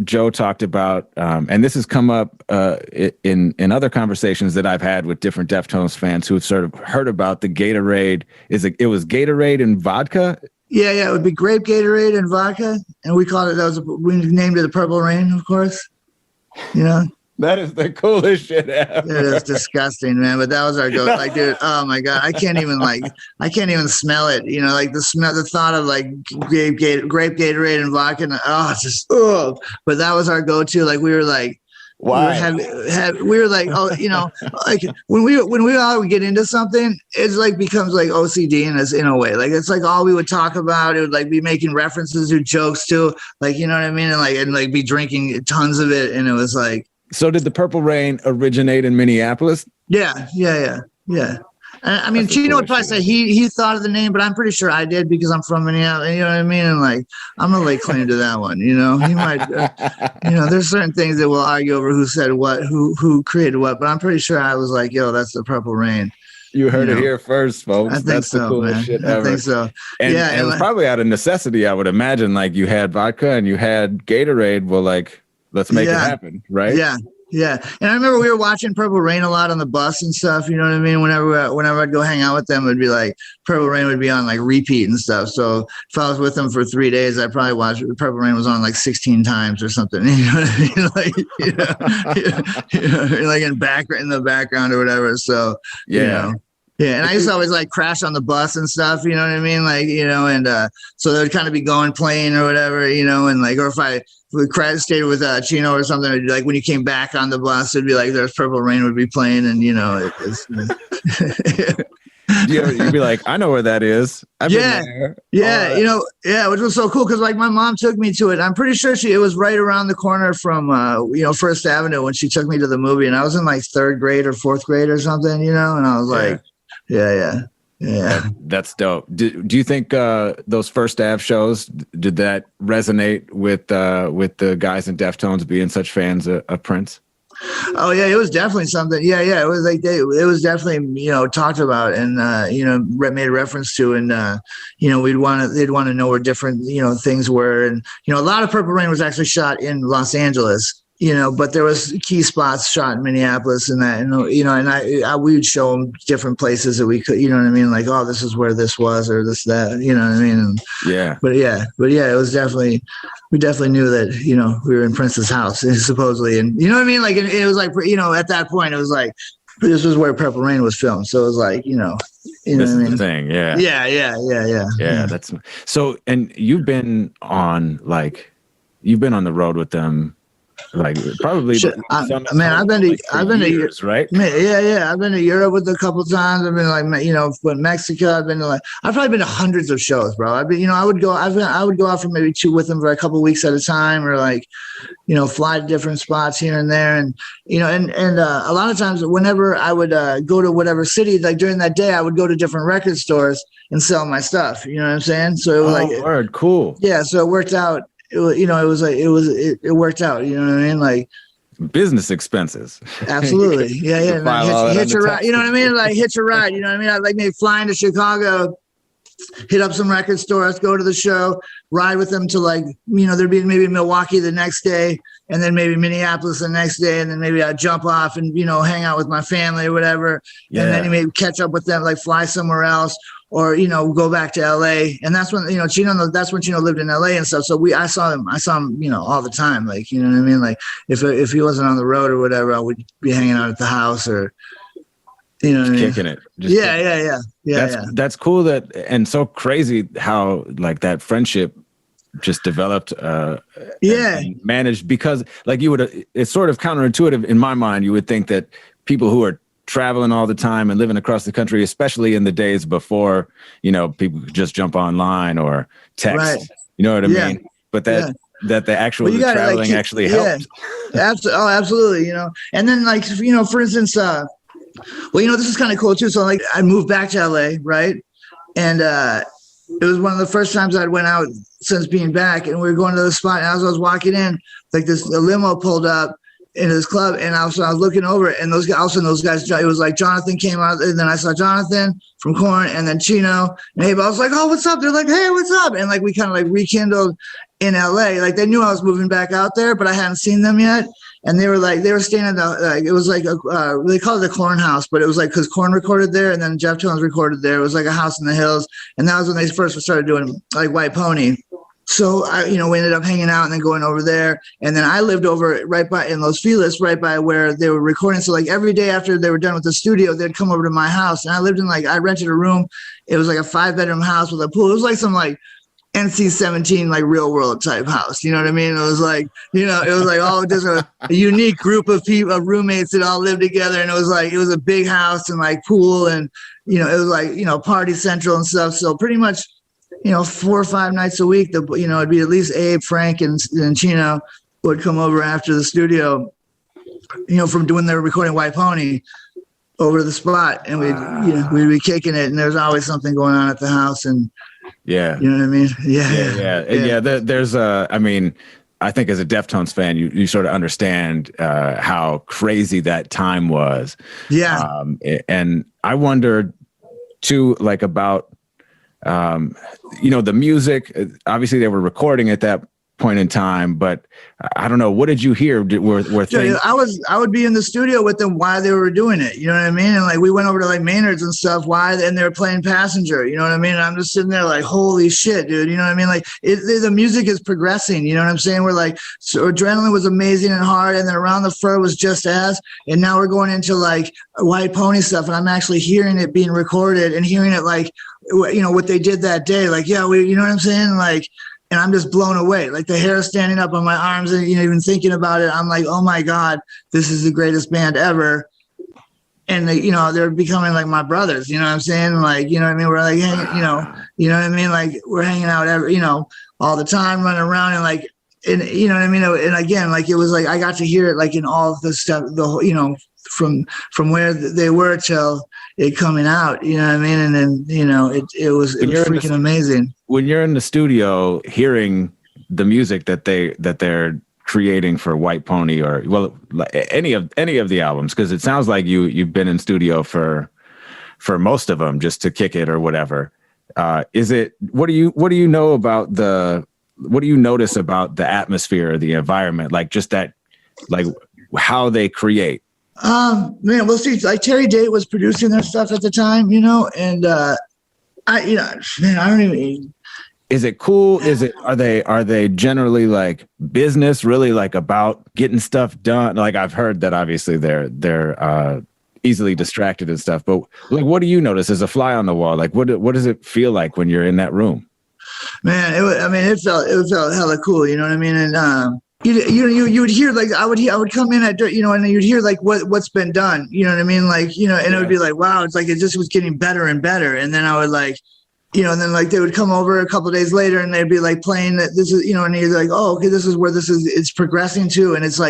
Joe talked about, and this has come up in other conversations that I've had with different Deftones fans who have sort of heard about the Gatorade. It was Gatorade and vodka? Yeah. It would be grape Gatorade and vodka. And we called it, we named it the Purple Rain, of course. That is the coolest shit ever. It is disgusting, man. But that was our go. Like, dude, oh my god, I can't even smell it. You know, like the thought of like grape Gatorade and vodka. And, it's just But that was our go-to. Like we were like. Why? We were like, oh, you know, like when we all would get into something, it's like becomes like OCD in a way. Like it's like all we would talk about. It would like be making references or jokes to, like, you know what I mean, and like be drinking tons of it. And it was like. So did the Purple Rain originate in Minneapolis? Yeah. I mean, Chino would probably say he thought of the name, but I'm pretty sure I did because I'm from Minneapolis. You know what I mean? And like, I'm gonna lay claim to that one. You know, he might. You know, there's certain things that we'll argue over who said what, who created what, but I'm pretty sure I was like, yo, that's the Purple Rain. You heard it here first, folks. I think that's so, the coolest man. shit ever. I think so. And it was probably out of necessity, I would imagine. Like you had vodka and you had Gatorade. Well, like, let's make it happen, right? Yeah. And I remember we were watching Purple Rain a lot on the bus and stuff. You know what I mean? Whenever I'd go hang out with them, it'd be like Purple Rain would be on like repeat and stuff. So if I was with them for 3 days, I'd probably watch Purple Rain was on like 16 times or something. You know what I mean? Like, like in the background or whatever. So, you know. Yeah, and I used to always like crash on the bus and stuff, you know what I mean? Like, you know, and so they'd kind of be playing or whatever, you know, and like, or if I stayed with Chino or something, it'd be like when you came back on the bus, it'd be like there's Purple Rain would be playing, and you know, you'd be like, I know where that is. I've been there. Yeah, you know, which was so cool because like my mom took me to it. I'm pretty sure it was right around the corner from First Avenue when she took me to the movie, and I was in like 3rd grade or 4th grade or something, you know, and I was like. Yeah. That's dope. Do you think those First Ave shows, did that resonate with the guys in Deftones being such fans of Prince? Oh yeah, it was definitely something. Yeah, it was like it was definitely talked about and made a reference to, and they'd want to know where different things were, and a lot of Purple Rain was actually shot in Los Angeles. But there was key spots shot in Minneapolis and that, and I we would show them different places that we could, you know what I mean? Like, oh, this is where this was or this, that, you know what I mean? And, But yeah, it was definitely, we definitely knew that, we were in Prince's house supposedly. And you know what I mean? Like, it was like, at that point, it was like, this was where Purple Rain was filmed. So it was like, you know this what I mean? The thing. Yeah. Yeah. That's so, and you've been on the road with them. Like probably, I've been to years, right? Yeah. I've been to Europe with a couple times. I've been with Mexico. I've probably been to hundreds of shows, bro. I would go out for maybe 2 with them for a couple of weeks at a time, or fly to different spots here and there, and a lot of times whenever I would go to whatever city, like during that day, I would go to different record stores and sell my stuff. You know what I'm saying? So it was cool. Yeah, so it worked out. It worked out. You know what I mean? Like business expenses. Absolutely. Yeah. Hitch a ride. You know what I mean? Like hitch a ride. You know what I mean? I'd like maybe flying to Chicago, hit up some record stores, go to the show, ride with them to there'd be maybe Milwaukee the next day, and then maybe Minneapolis the next day, and then maybe I'd jump off and hang out with my family or whatever, and then maybe catch up with them, like fly somewhere else. Or go back to LA, and that's when Chino. That's when Chino lived in LA and stuff. So I saw him all the time. Like you know what I mean. Like if he wasn't on the road or whatever, I would be hanging out at the house or kicking it. That's cool. And so crazy how that friendship just developed. And managed because it's sort of counterintuitive in my mind. You would think that people who are traveling all the time and living across the country, especially in the days before, people could just jump online or text, right. You know what I mean? But the actual traveling actually helped. Absolutely. And then for instance, this is kind of cool too. So I moved back to LA. Right. And, it was one of the first times I'd went out since being back, and we were going to the spot. And as I was walking in, a limo pulled up into this club, and I was looking over it, and those guys, it was like Jonathan came out, and then I saw Jonathan from Korn, and then Chino and Abe. I was like, oh, what's up? They're like, hey, what's up? And we kind of rekindled in LA. They knew I was moving back out there, but I hadn't seen them yet. And they were staying at it was they call it the Korn house, but it was because Korn recorded there, and then Deftones recorded there. It was like a house in the hills, and that was when they first started doing White Pony. So we ended up hanging out and then going over there. And then I lived over right by in Los Feliz, right by where they were recording. So like every day after they were done with the studio, they'd come over to my house. And I lived in I rented a room. It was like a 5-bedroom house with a pool. It was like some NC-17 Real World type house. You know what I mean? It was it was all just a unique group of people, of roommates that all lived together. And it was a big house and pool, and it was party central and stuff. So pretty much 4 or 5 nights a week, it'd be at least Abe, Frank, and Chino would come over after the studio, from doing their recording White Pony over to the spot, and we'd be kicking it, and there's always something going on at the house, and yeah, you know what I mean? Yeah. There's I think as a Deftones fan, you sort of understand how crazy that time was. Yeah. And I wondered too, about the music. Obviously, they were recording at that point in time, but I don't know. What did you hear? Were things? I would be in the studio with them while they were doing it. You know what I mean? And we went over to Maynard's and stuff. And they were playing Passenger. You know what I mean? And I'm just sitting there holy shit, dude. You know what I mean? The music is progressing. You know what I'm saying? We're so Adrenaline was amazing and hard, and then Around the Fur was just as. And now we're going into White Pony stuff, and I'm actually hearing it being recorded and hearing it what they did that day. You know what I'm saying? And I'm just blown away. The hair standing up on my arms, and even thinking about it, I'm like, oh my God, this is the greatest band ever. And they're becoming my brothers. You know what I'm saying? You know what I mean? We're you know what I mean? We're hanging out all the time, running around, and you know what I mean? And again, it was I got to hear it in all the stuff, the whole, from where they were till it coming out, you know what I mean? And then, it was freaking amazing. When you're in the studio hearing the music that they're creating for White Pony, or any of the albums, because it sounds like you've been in studio for most of them just to kick it or whatever. What do you know about what do you notice about the atmosphere or the environment, just that, how they create? Man, we'll see. Terry Date was producing their stuff at the time, and I don't even. Is it cool? Are they generally business, really about getting stuff done? I've heard that obviously they're easily distracted and stuff, but what do you notice as a fly on the wall? What does it feel like when you're in that room? Man, it felt hella cool, you know what I mean? And you would hear I would come in at and you'd hear what's been done, you know what I mean? And it would be wow, it's it just was getting better and better. And then I would and then they would come over a couple of days later and they'd be playing that this is, and you're oh, okay, this is where it's progressing to. And it's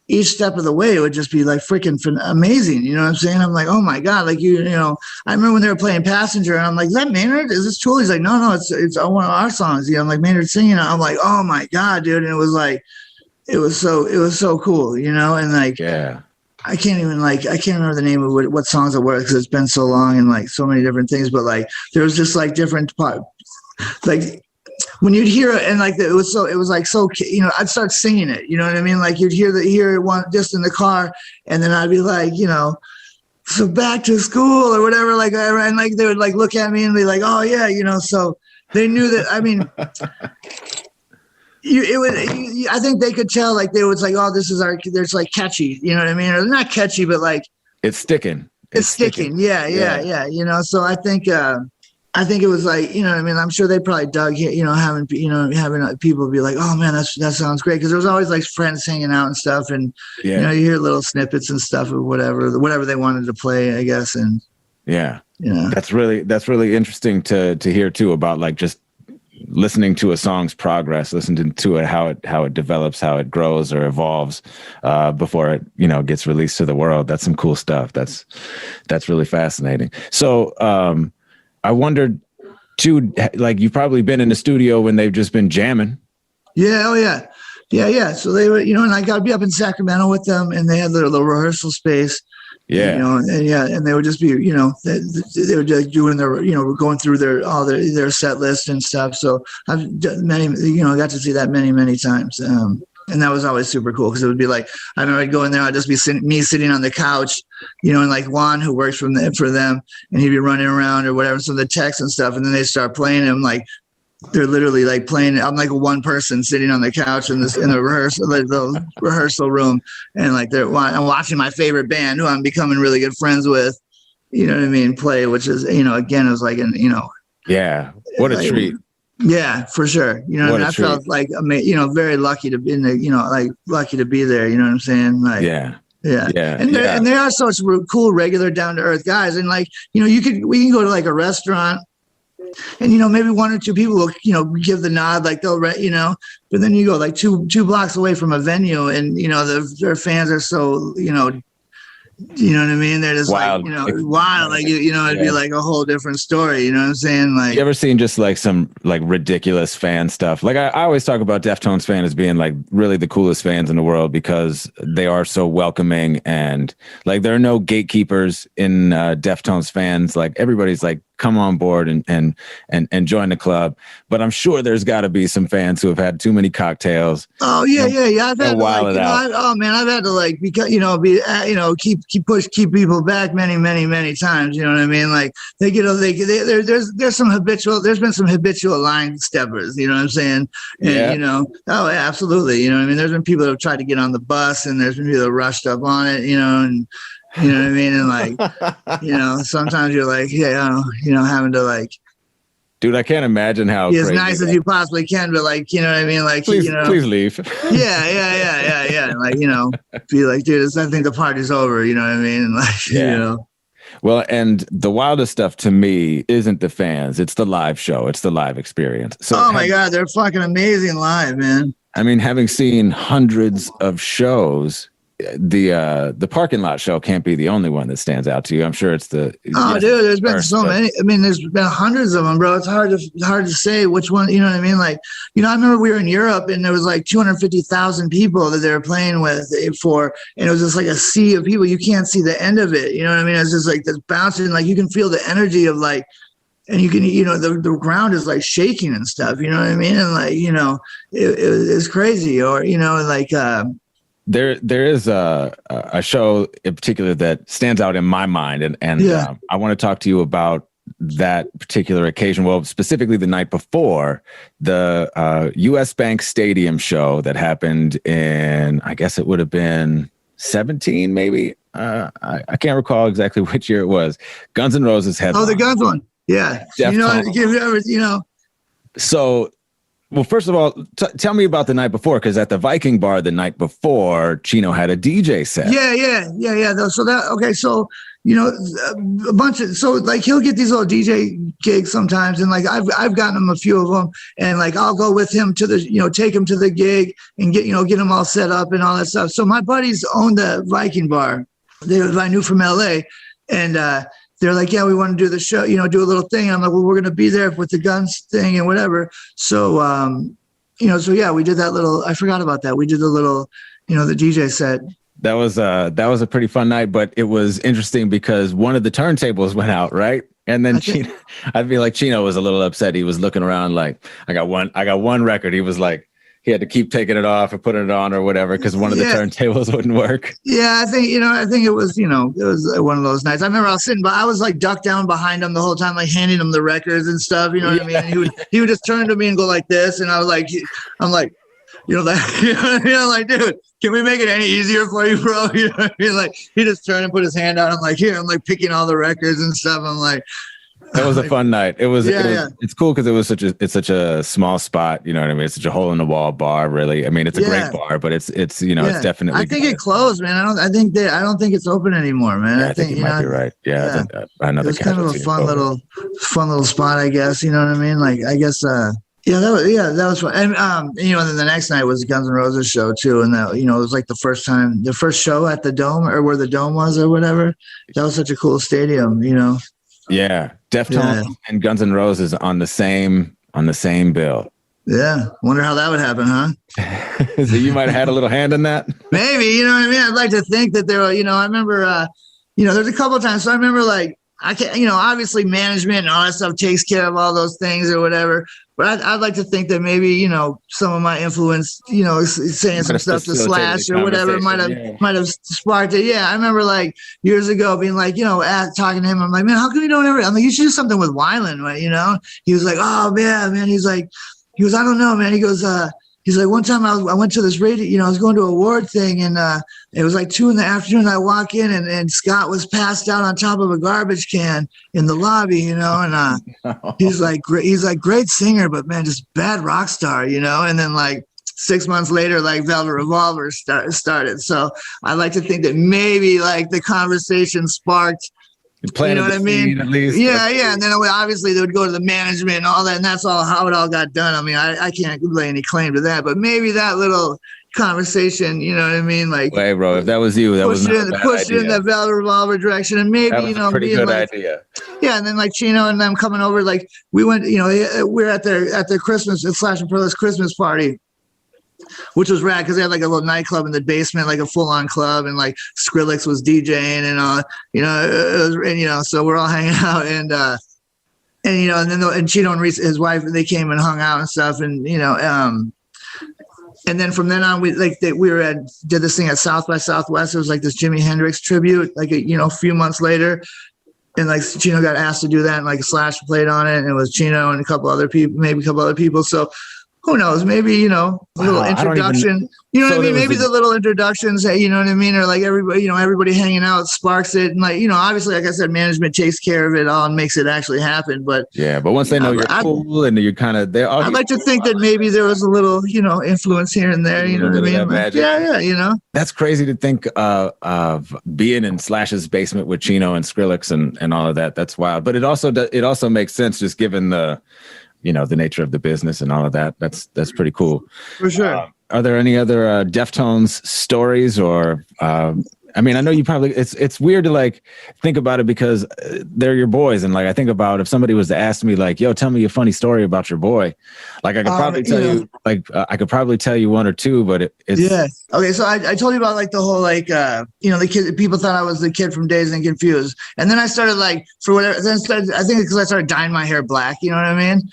each step of the way, it would just be freaking amazing. You know what I'm saying? I'm oh my God, I remember when they were playing Passenger, and I'm is that Maynard? Is this Tool? He's no, it's one of our songs. I'm Maynard singing. I'm oh my God, dude. And it was it was so cool, and yeah. I can't remember the name of what songs it were, because it's been so long and so many different things, but there was just different parts, when you'd hear it, and it was so I'd start singing it, you know what I mean? You'd hear one just in the car, and then I'd be so back to school or whatever, and they would look at me and be oh yeah, so they knew that. I mean, I think they could tell, they was oh, this is there's catchy, you know what I mean? Or not catchy, but it's sticking. It's sticking. Yeah. So I think it was you know what I mean? I'm sure they probably dug, having people be oh man, that sounds great. Cause there was always friends hanging out and stuff. And, you hear little snippets and stuff or whatever they wanted to play, I guess. And yeah, that's really interesting to hear too, about just listening to a song's progress, listening to it, how it develops, how it grows or evolves before it gets released to the world. That's some cool stuff. That's really fascinating. So I wondered too, you've probably been in the studio when they've just been jamming. Yeah. Oh yeah. Yeah. So they were, and I got to be up in Sacramento with them, and they had their little rehearsal space. Yeah. And they would just be, they were just doing their, going through their set list and stuff. So I've done got to see that many times. And that was always super cool, because it would be I remember I'd go in there, I'd just be sitting on the couch, and Juan, who works for them, and he'd be running around or whatever, some of the texts and stuff. And then they start playing him they're literally like playing. I'm like one person sitting on the couch in the rehearsal room, and like I'm watching my favorite band, who I'm becoming really good friends with. You know what I mean? Play, which is, again, it was like yeah, what a like, treat. Yeah, for sure. You know what I mean? I felt like, very lucky to be lucky to be there. You know what I'm saying? Like, yeah. And they are such cool, regular, down to earth guys. And like, we can go to like a restaurant, and maybe one or two people will give the nod, like they'll but then you go like two blocks away from a venue, and their fans are so you know what I mean? They're just wild. Like, wild. Like, it'd be like a whole different story. You know what I'm saying? Like, you ever seen just like some like ridiculous fan stuff? Like I always talk about Deftones fan as being like really the coolest fans in the world, because they are so welcoming, and like there are no gatekeepers in Deftones fans. Like everybody's like, come on board and join the club. But I'm sure there's got to be some fans who have had too many cocktails. Oh yeah. I've had to, like, I've had to like keep people back many times. You know what I mean? Like there's some been some habitual line steppers. You know what I'm saying? And, oh yeah, absolutely. You know what I mean? There's been people that have tried to get on the bus, and there's been people that rushed up on it. And you know what I mean? And like, sometimes you're like, having to like, dude, I can't imagine how be as nice as you possibly can, but like, you know what I mean? Like, please leave. Yeah. And like, be like, dude, I think the party's over. You know what I mean? And like, Well, and the wildest stuff to me isn't the fans. It's the live show. It's the live experience. So, oh my God, they're fucking amazing live, man. I mean, having seen hundreds of shows, the parking lot show can't be the only one that stands out to you. I'm sure it's dude, there's been so many. I mean, there's been hundreds of them, bro. It's hard to say which one. You know what I mean? Like, I remember we were in Europe, and there was like 250,000 people that they were playing with and it was just like a sea of people. You can't see the end of it. You know what I mean? It's just like this bouncing. Like you can feel the energy of like, and you can, the ground is like shaking and stuff. You know what I mean? And like, it's crazy. Or like. There is a show in particular that stands out in my mind, and I want to talk to you about that particular occasion. Well, specifically the night before, the U.S. Bank Stadium show that happened in, I guess it would have been 17, maybe. I can't recall exactly which year it was. Guns N' Roses headline. Oh, the Guns one, yeah. So. Well, first of all, tell me about the night before, because at the Viking Bar the night before, Chino had a DJ set. Yeah. So a bunch of, so like he'll get these little DJ gigs sometimes, and like I've gotten him a few of them, and like I'll go with him to the take him to the gig and get him all set up and all that stuff. So my buddies owned the Viking Bar. I knew from LA, and they're like, yeah, we want to do the show, do a little thing. And I'm like, well, we're going to be there with the Guns thing and whatever. So, we did that little, I forgot about that. We did the little, the DJ set. That was a pretty fun night, but it was interesting because one of the turntables went out, right? And then I feel like Chino was a little upset. He was looking around like, I got one record. He was like, he had to keep taking it off or putting it on or whatever because one of the turntables wouldn't work. Yeah, I think it was one of those nights. I remember I was sitting, but I was like ducked down behind him the whole time, like handing him the records and stuff. You know what I mean? And he would just turn to me and go like this, and I was like, like, like, dude, can we make it any easier for you, bro? You know what I mean? Like, he just turned and put his hand out. I'm like, here, I'm like picking all the records and stuff. I'm like. That was a fun night. It's cool because it's such a small spot. You know what I mean? It's such a hole in the wall bar. Really, I mean, it's a great bar, but it's it's definitely. I think it closed, man. I don't think it's open anymore, man. Yeah, I think you might be right. Yeah, another. It was kind of a fun little spot, I guess. You know what I mean? Like, I guess. That was fun. And then the next night was the Guns N' Roses show too, and that it was like the first show at the Dome or where the Dome was or whatever. That was such a cool stadium, Yeah, Deftones and Guns N' Roses on the same bill. Yeah, wonder how that would happen, huh? So you might have had a little hand in that. Maybe, you know what I mean. I'd like to think that there were. I remember, there's a couple of times. So I remember, like, I can't, obviously management and all that stuff takes care of all those things or whatever. But I'd like to think that maybe, some of my influence, saying some stuff to Slash or whatever might have sparked it. Yeah. I remember like years ago being like, talking to him. I'm like, man, how come you don't ever, I'm like, you should do something with Weiland, right? He was like, oh man. I don't know, man. He goes, he's like, one time I went to this radio, I was going to a award thing, and it was like 2 PM. I walk in and Scott was passed out on top of a garbage can in the lobby, and he's like, great singer, but man, just bad rock star, and then like 6 months later, like Velvet Revolver started. So I like to think that maybe like the conversation sparked, you know what I mean? At least. Yeah. And then obviously they would go to the management and all that, and that's all how it all got done. I mean, I can't lay any claim to that, but maybe that little conversation, you know what I mean? Like, hey, bro, if that was you, that was not a bad pushed idea. it in that Velvet Revolver direction, and maybe that was a pretty good idea. Yeah, and then like Chino and them coming over, like we went, we're at their Christmas, Slash and Pearl's Christmas party, which was rad because they had like a little nightclub in the basement, like a full-on club, and like Skrillex was DJing and so we're all hanging out and then Chino and Reese, his wife, they came and hung out and stuff, and and then from then on did this thing at South by Southwest. It was like this Jimi Hendrix tribute, like a few months later, and like Chino got asked to do that, and like Slash played on it, and it was Chino and maybe a couple other people. So who knows? Maybe, a little introduction. You know what I mean? Maybe the little introductions, you know what I mean? Or like everybody hanging out sparks it. And like, obviously, like I said, management takes care of it all and makes it actually happen. But yeah, but once they know you're cool and you're kind of there. I'd like to think that maybe there was a little, influence here and there. You know what I mean? Like, yeah. That's crazy to think of being in Slash's basement with Chino and Skrillex and all of that. That's wild. But it also makes sense just given the nature of the business and all of that. That's pretty cool. For sure. Are there any other Deftones stories or, I know you probably, it's weird to like think about it because they're your boys. And like, I think about if somebody was to ask me like, yo, tell me a funny story about your boy. Like I could probably tell you, like, I could probably tell you one or two, but it's. Yeah. Okay. So I told you about like the whole, like, the kid, people thought I was the kid from Dazed and Confused. And then I started like, for whatever, I think because I started dyeing my hair black, you know what I mean?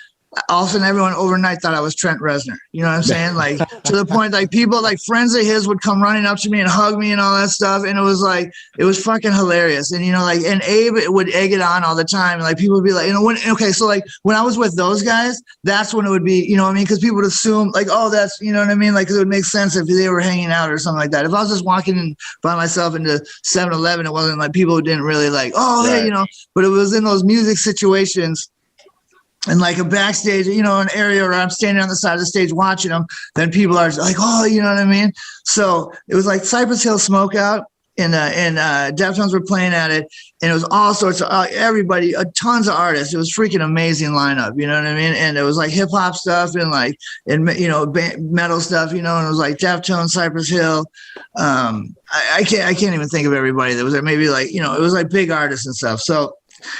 All of a sudden, everyone overnight thought I was Trent Reznor. You know what I'm saying? Like to the point, like people, like friends of his would come running up to me and hug me and all that stuff. And it was fucking hilarious. And, and Abe would egg it on all the time. And like people would be like, so like when I was with those guys, that's when it would be, because people would assume like, oh, that's, you know what I mean? Like, 'cause it would make sense if they were hanging out or something like that. If I was just walking in by myself into 7-Eleven, it wasn't like people didn't really like, oh, right. Hey, but it was in those music situations. And like a backstage, an area where I'm standing on the side of the stage watching them, then people are like, oh, you know what I mean? So it was like Cypress Hill Smokeout, and Deftones were playing at it, and it was all sorts of everybody, tons of artists. It was freaking amazing lineup, you know what I mean? And it was like hip hop stuff and like, metal stuff, and it was like Deftones, Cypress Hill. I can't even think of everybody that was there. Maybe like, it was like big artists and stuff. So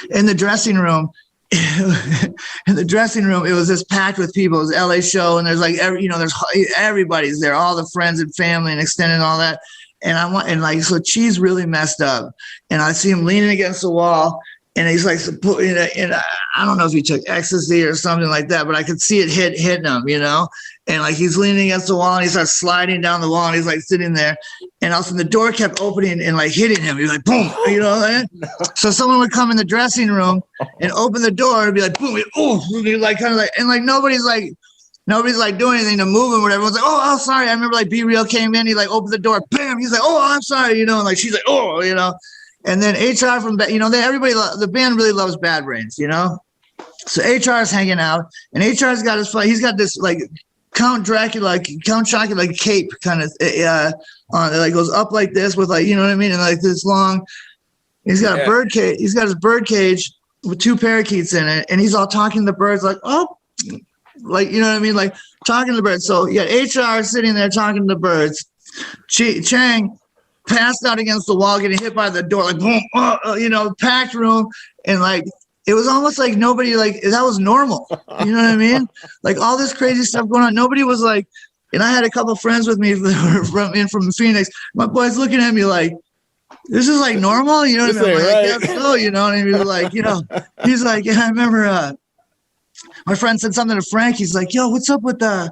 in the dressing room, it was just packed with people. It was LA show, and there's like there's everybody's there, all the friends and family and extended and all that. And so Cheese really messed up, and I see him leaning against the wall, and he's like, I don't know if he took ecstasy or something like that, but I could see it hitting him, and like he's leaning against the wall and he starts sliding down the wall and he's like sitting there, and all of a sudden the door kept opening and like hitting him. He's like, boom, So someone would come in the dressing room and open the door and be like, boom, like kind of like, and like nobody's like doing anything to move him or whatever. Everyone's like, oh, sorry. I remember like Be Real came in, he like opened the door, bam, he's like, oh, I'm sorry, and like she's like, oh, and then HR from everybody, the band really loves Bad Brains, So HR is hanging out, and HR's got he's got this like Count Chocula like cape kind of on, it like goes up like this with like, you know what I mean, and like this long. He's got a bird cage. He's got his bird cage with 2 parakeets in it, and he's all talking to the birds like, oh, like, you know what I mean, like talking to the birds. So you got HR sitting there talking to the birds. Chang passed out against the wall, getting hit by the door, like boom, packed room, and like. It was almost like nobody, like, that was normal. You know what I mean? Like, all this crazy stuff going on. Nobody was like, and I had a couple of friends with me from Phoenix. My boys looking at me like, this is like normal, you know what I mean? Like, right. I guess so, you know, and he was like, you know, he's like, yeah, I remember my friend said something to Frank. He's like, yo, what's up with the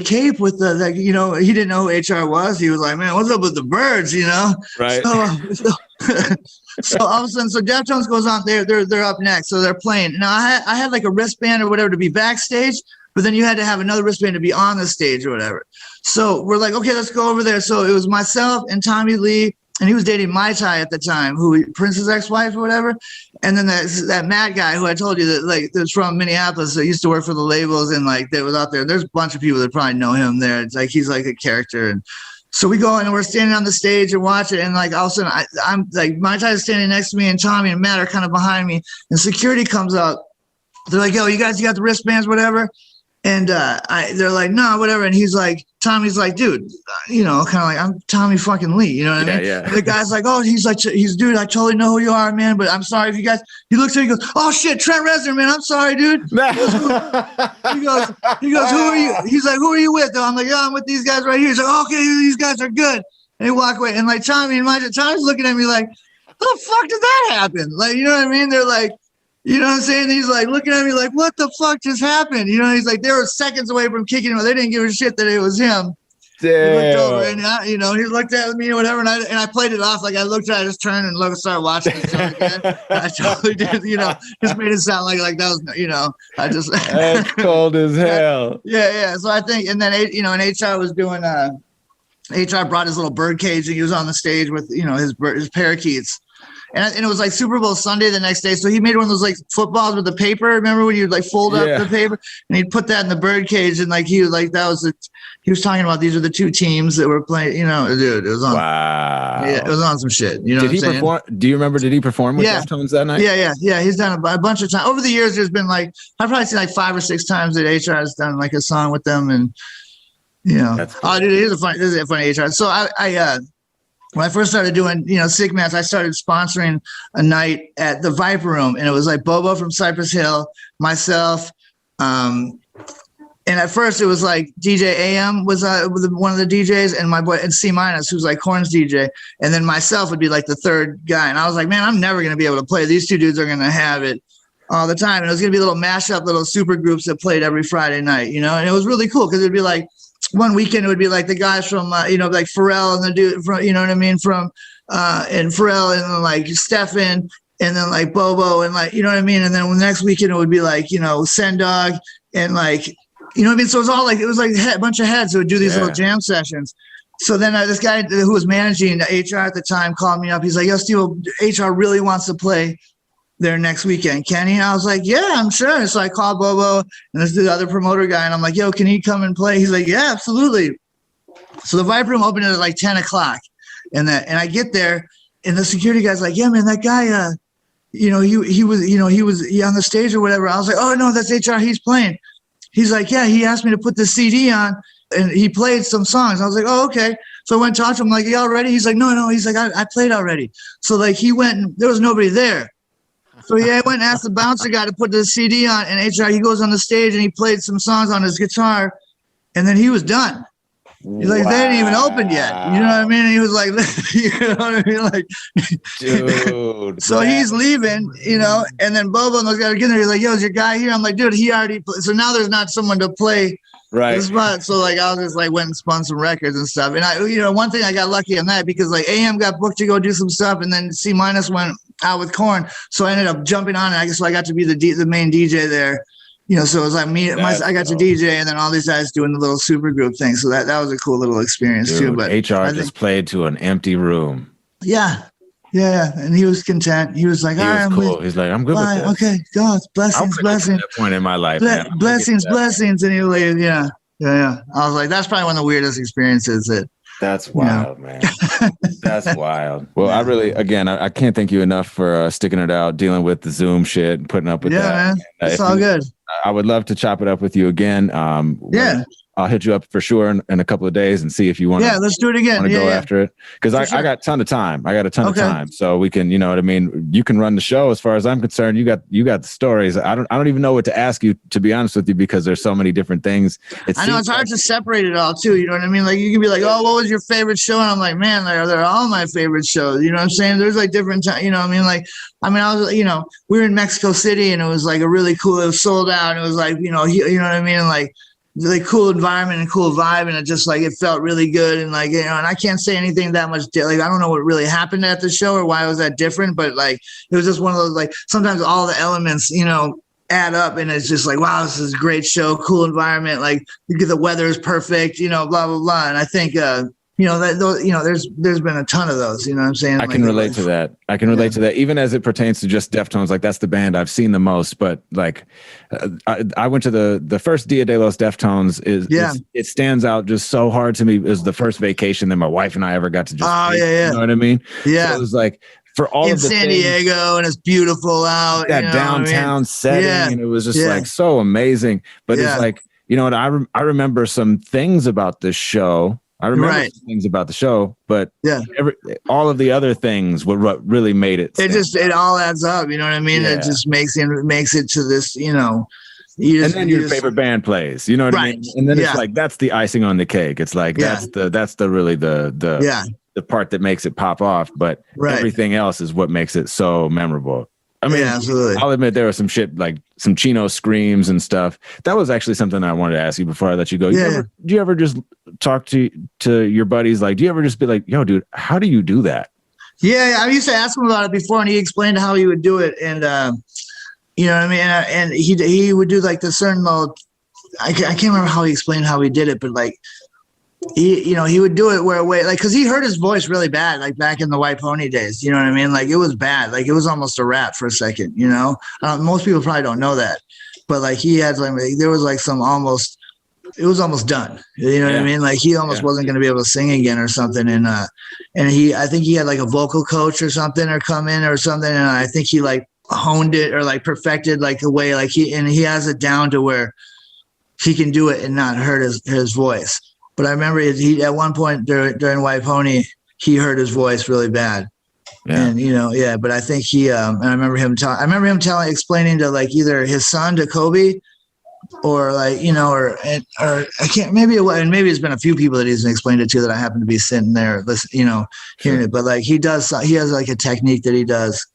cape with the you know, he didn't know who HR was. He was like, man, what's up with the birds, you know? Right. So all of a sudden, so Deftones goes on, they're up next. So they're playing. Now I had like a wristband or whatever to be backstage, but then you had to have another wristband to be on the stage or whatever. So we're like, okay, let's go over there. So it was myself and Tommy Lee, and he was dating Mai Tai at the time, Prince's ex-wife or whatever. And then that Matt guy who I told you that's from Minneapolis that used to work for the labels and like that was out there. There's a bunch of people that probably know him there. It's like he's like a character. And so we go and we're standing on the stage and watch it. And like all of a sudden I'm like Mai Tai is standing next to me and Tommy and Matt are kind of behind me. And security comes up. They're like, yo, you guys, you got the wristbands, whatever. And they're like, no, whatever. And he's like, Tommy's like, dude, you know, kind of like, I'm Tommy fucking Lee, you know what I mean? Yeah. And the guy's like, oh, he's dude, I totally know who you are, man, but I'm sorry if you guys, he looks at me, he goes, oh shit, Trent Reznor, man, I'm sorry, dude. He goes, who are you? He's like, who are you with? I'm like, I'm with these guys right here. He's like, okay, these guys are good. And he walk away. And like Tommy's looking at me like, how the fuck did that happen? Like, you know what I mean? They're like, you know what I'm saying? He's like looking at me like, what the fuck just happened? You know, he's like, they were seconds away from kicking him. They didn't give a shit that it was him. Damn. He looked over and you know, he looked at me or whatever, and I played it off. Like I looked at it, I just turned and started watching the show again. I totally did, you know, just made it sound like that was, you know, I just that's cold as hell. Yeah. So I think, and then you know, and HR was doing HR brought his little bird cage and he was on the stage with, you know, his parakeets. And it was like Super Bowl Sunday the next day. So he made one of those like footballs with the paper. Remember when you'd like fold up the paper and he'd put that in the bird cage. And like, he was like, he was talking about these are the two teams that were playing, you know, dude, it was on. Wow. Yeah, it was on some shit. You know did he perform? Do you remember, did he perform with Deftones that night? Yeah. He's done a bunch of times. Over the years, there's been like, I've probably seen like 5 or 6 times that HR has done like a song with them. And, you know, cool. Dude, this is a funny HR. So I when I first started doing, you know, Sick Mats, I started sponsoring a night at the Viper Room, and it was like Bobo from Cypress Hill, myself, and at first it was like DJ AM was one of the DJs, and my boy and C Minus, who's like Korn's DJ, and then myself would be like the third guy, and I was like, man, I'm never gonna be able to play. These two dudes are gonna have it all the time, and it was gonna be little mashup, little super groups that played every Friday night, you know, and it was really cool because it'd be like. One weekend it would be like the guys from you know, like Pharrell and the dude from, you know what I mean, from and Pharrell and then like Stefan and then like Bobo and like, you know what I mean, and then the next weekend it would be like, you know, Sendog and like, you know what I mean, so it was all like, it was like a bunch of heads who would do these little jam sessions. So then this guy who was managing HR at the time called me up. He's like, yo, Steve, HR really wants to play there next weekend. Can he? And I was like, yeah, I'm sure. So I called Bobo and this is the other promoter guy. And I'm like, yo, can he come and play? He's like, yeah, absolutely. So the Viper Room opened at like 10 o'clock. And I get there and the security guy's like, yeah, man, that guy, you know, he was on the stage or whatever. I was like, oh no, that's HR. He's playing. He's like, yeah, he asked me to put the CD on and he played some songs. I was like, oh, okay. So I went and talked to him like, y'all ready? He's like, no. He's like, I played already. So like he went and there was nobody there. So I went and asked the bouncer guy to put the CD on, and HR, he goes on the stage and he played some songs on his guitar, and then he was done. He's like, they hadn't even opened yet. You know what I mean? And he was like, you know what I mean? Like, dude. So he's leaving, you know, and then Bobo and those guys are getting there. He's like, yo, is your guy here? I'm like, dude, he already played. So now there's not someone to play. Right. So like I was just like went and spun some records and stuff. And I, you know, one thing I got lucky on that because like AM got booked to go do some stuff, and then C minus went out with Korn. So I ended up jumping on it. I guess so I got to be the main DJ there. You know, so it was like me, I got to DJ, and then all these guys doing the little super group thing. So that was a cool little experience too. But HR just played to an empty room. Yeah. And he was content. He was like, all right, cool. He's like, I'm good with that. Okay, God, blessings. At that point in my life, blessings. And he was like, yeah. I was like, that's probably one of the weirdest experiences That's wild, man. That's wild. Well, I really, again, I can't thank you enough for sticking it out, dealing with the Zoom shit, and putting up with that. Yeah, man. It's all good. I would love to chop it up with you again. I'll hit you up for sure in a couple of days and see if you want to. Yeah, let's do it again. Go after it, because I got a ton of time. I got a ton of time, so we can, you know what I mean. You can run the show. As far as I'm concerned, you got the stories. I don't even know what to ask you, to be honest with you, because there's so many different things. I know it's hard to separate it all too. You know what I mean? Like you can be like, oh, what was your favorite show? And I'm like, man, they're all my favorite shows. You know what I'm saying? There's like different times. You know what I mean? Like, I was, you know, we were in Mexico City and it was like a really cool. It was sold out. And it was like, you know what I mean? And like cool environment and cool vibe, and it just like it felt really good. And like, you know, and I can't say anything that much. Like I don't know what really happened at the show or why it was that different, but like it was just one of those, like sometimes all the elements, you know, add up, and it's just like, wow, this is a great show, cool environment, like the weather is perfect, you know, blah blah blah. And I think you know, there's been a ton of those, you know what I'm saying? I can relate to that. I can relate to that, even as it pertains to just Deftones. Like that's the band I've seen the most. But like, I went to the first Dia de los Deftones. It stands out just so hard to me. It was the first vacation that my wife and I ever got to just. You know what I mean? Yeah. So it was like for all of the San Diego, and it's beautiful out. That downtown setting, and it was just like so amazing. But it's like, you know what? I remember some things about this show. I remember things about the show, but all of the other things were what really made it. It all adds up. You know what I mean? Yeah. It just makes it to this, you know. Your favorite band plays. You know what I mean? And then it's like that's the icing on the cake. It's like that's the really the part that makes it pop off. But everything else is what makes it so memorable. I mean, absolutely. I'll admit there was some shit like some Chino screams and stuff. That was actually something I wanted to ask you before I let you go. Do you ever just talk to your buddies? Like, do you ever just be like, yo, dude, how do you do that? Yeah, I used to ask him about it before, and he explained how he would do it. And, you know what I mean? And he would do like the certain little, I can't remember how he explained how he did it, but like, he would do it like, cause he hurt his voice really bad, like back in the White Pony days, you know what I mean? Like it was bad. Like it was almost a rap for a second, you know? Most people probably don't know that, but like he had like, there was like it was almost done. You know what I mean? Like he almost wasn't going to be able to sing again or something. And I think he had like a vocal coach or something or come in or something. And I think he like honed it or like perfected like the way, like he has it down to where he can do it and not hurt his voice. But I remember he at one point during White Pony, he hurt his voice really bad. Yeah. And but I think he and I remember him explaining to like either his son, to Kobe, or like, you know, or I can't, maybe it's been a few people that he's explained it to that I happen to be sitting there listening, you know, hearing it. But like he has like a technique that he does,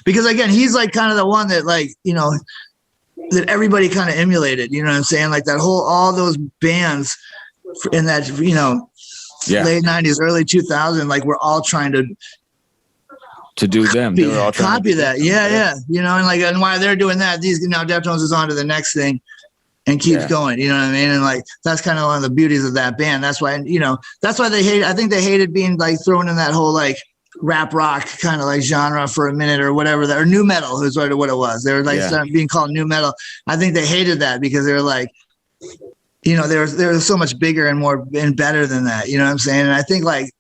because again, he's like kind of the one that like, you know, that everybody kind of emulated, you know what I'm saying? Like all those bands in that, you know, late 90s, early 2000s, like we're all trying to do them. They were all trying copy that. Yeah. You know, and while they're doing that, now Deftones is on to the next thing and keeps going. You know what I mean? And like that's kind of one of the beauties of that band. That's why, you know, that's why I think they hated being like thrown in that whole like rap rock kind of like genre for a minute or whatever, or new metal is what it was. They were like being called new metal. I think they hated that because they were like, you know, they're so much bigger and more and better than that. You know what I'm saying? And I think like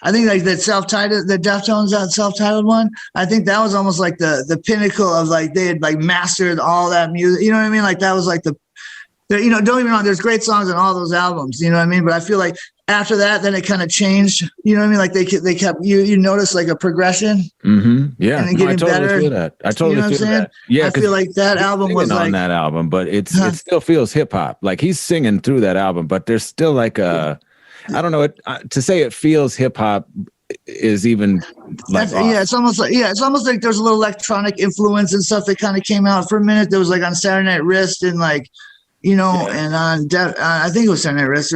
that self-titled, the Deftones, that self-titled one, I think that was almost like the pinnacle of like, they had like mastered all that music. You know what I mean? Like that was like you know, don't get me wrong, there's great songs on all those albums, you know what I mean? But I feel like after that, then it kind of changed, you know what I mean? Like they kept, you notice like a progression. Mm-hmm. Yeah. And getting better. Feel that. I totally feel that. Yeah. I feel like that album was like on that album, but it still feels hip hop. Like he's singing through that album, but there's still like I don't know, to say it feels hip hop is even like it's almost like there's a little electronic influence and stuff that kind of came out for a minute. There was like on Saturday Night Wrist and like, you know, and on I think it was Saturday Night Wrist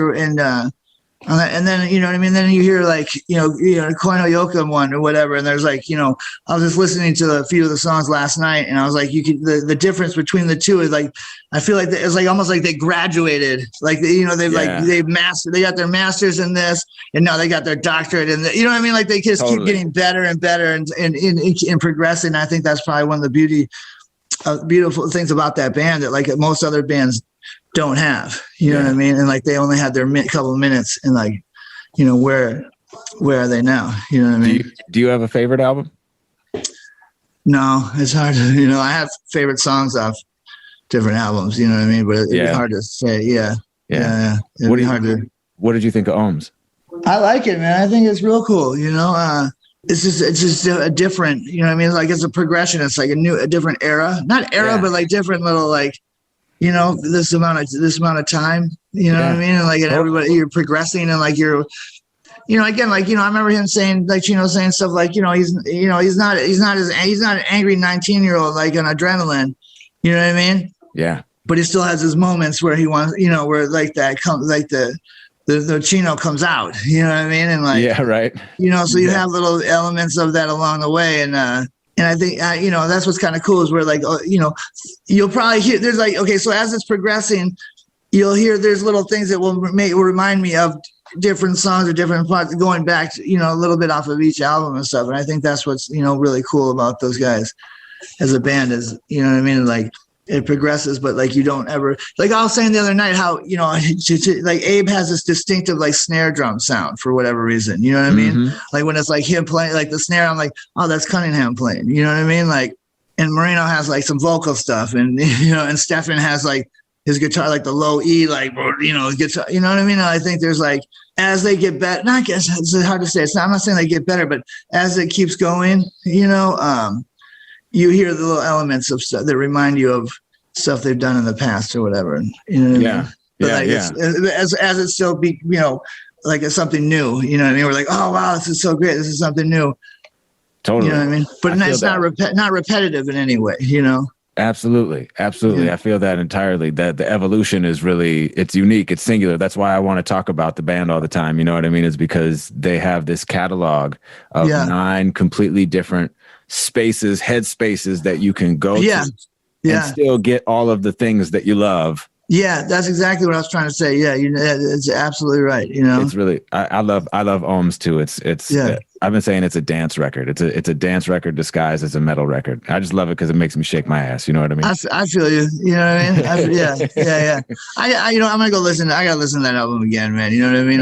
and then, you know what I mean? Then you hear like, you know, Koino Yoka one or whatever. And there's like, you know, I was just listening to a few of the songs last night and I was like, the difference between the two is like, I feel like it's like almost like they graduated, like, you know, they've they got their masters in this and now they got their doctorate in you know what I mean? Like they just keep getting better and better and progressing. And I think that's probably one of the beautiful things about that band that like most other bands don't have, you know what I mean? And like they only had their couple of minutes and like, you know, where are they now? You know what I mean? Do you have a favorite album? No, it's hard to, you know, I have favorite songs off different albums, you know what I mean? But it's hard to say. Yeah. Yeah. What did you think of Ohms? I like it, man. I think it's real cool. It's just a different, you know what I mean? Like it's a progression. It's like a different era, not era, but like different little, like, this amount of time, you know what I mean? And like, and everybody, you're progressing and like you're, again, like, I remember him saying, like, saying stuff like, he's not an angry 19-year-old, like on adrenaline, you know what I mean? Yeah. But he still has his moments where he wants, where like that comes, like the Chino comes out, you know what I mean? And like, yeah, right. So you have little elements of that along the way. And I think, that's what's kind of cool is where like, you'll probably hear, there's like, okay, so as it's progressing, you'll hear there's little things that will remind me of different songs or different parts going back to, a little bit off of each album and stuff. And I think that's what's, really cool about those guys as a band is, you know what I mean? Like, it progresses, but like you don't ever, like I was saying the other night how, like Abe has this distinctive like snare drum sound for whatever reason, you know what I mean? Like when it's like him playing like the snare, I'm like, oh, that's Cunningham playing, you know what I mean? Like, and Marino has like some vocal stuff and, and Stefan has like his guitar, like the low E, like, guitar, you know what I mean? And I think there's like, as they get better, it's hard to say. I'm not saying they get better, but as it keeps going, you hear the little elements of stuff that remind you of stuff they've done in the past or whatever. You know what I mean? But as it still be, like it's something new, you know what I mean? We're like, oh, wow, this is so great. This is something new. Totally. You know what I mean? But it's not repetitive in any way, Absolutely. Yeah. I feel that entirely, that the evolution is really, it's unique. It's singular. That's why I want to talk about the band all the time. You know what I mean? Is because they have this catalog of 9 completely different spaces, head spaces that you can go to and still get all of the things that you love. Yeah, that's exactly what I was trying to say. Yeah, it's absolutely right. It's really I love Ohms too. It's I've been saying it's a dance record. It's a dance record disguised as a metal record. I just love it because it makes me shake my ass. You know what I mean? I feel you. You know what I mean? Yeah. I'm gonna go listen. I gotta listen to that album again, man. You know what I mean?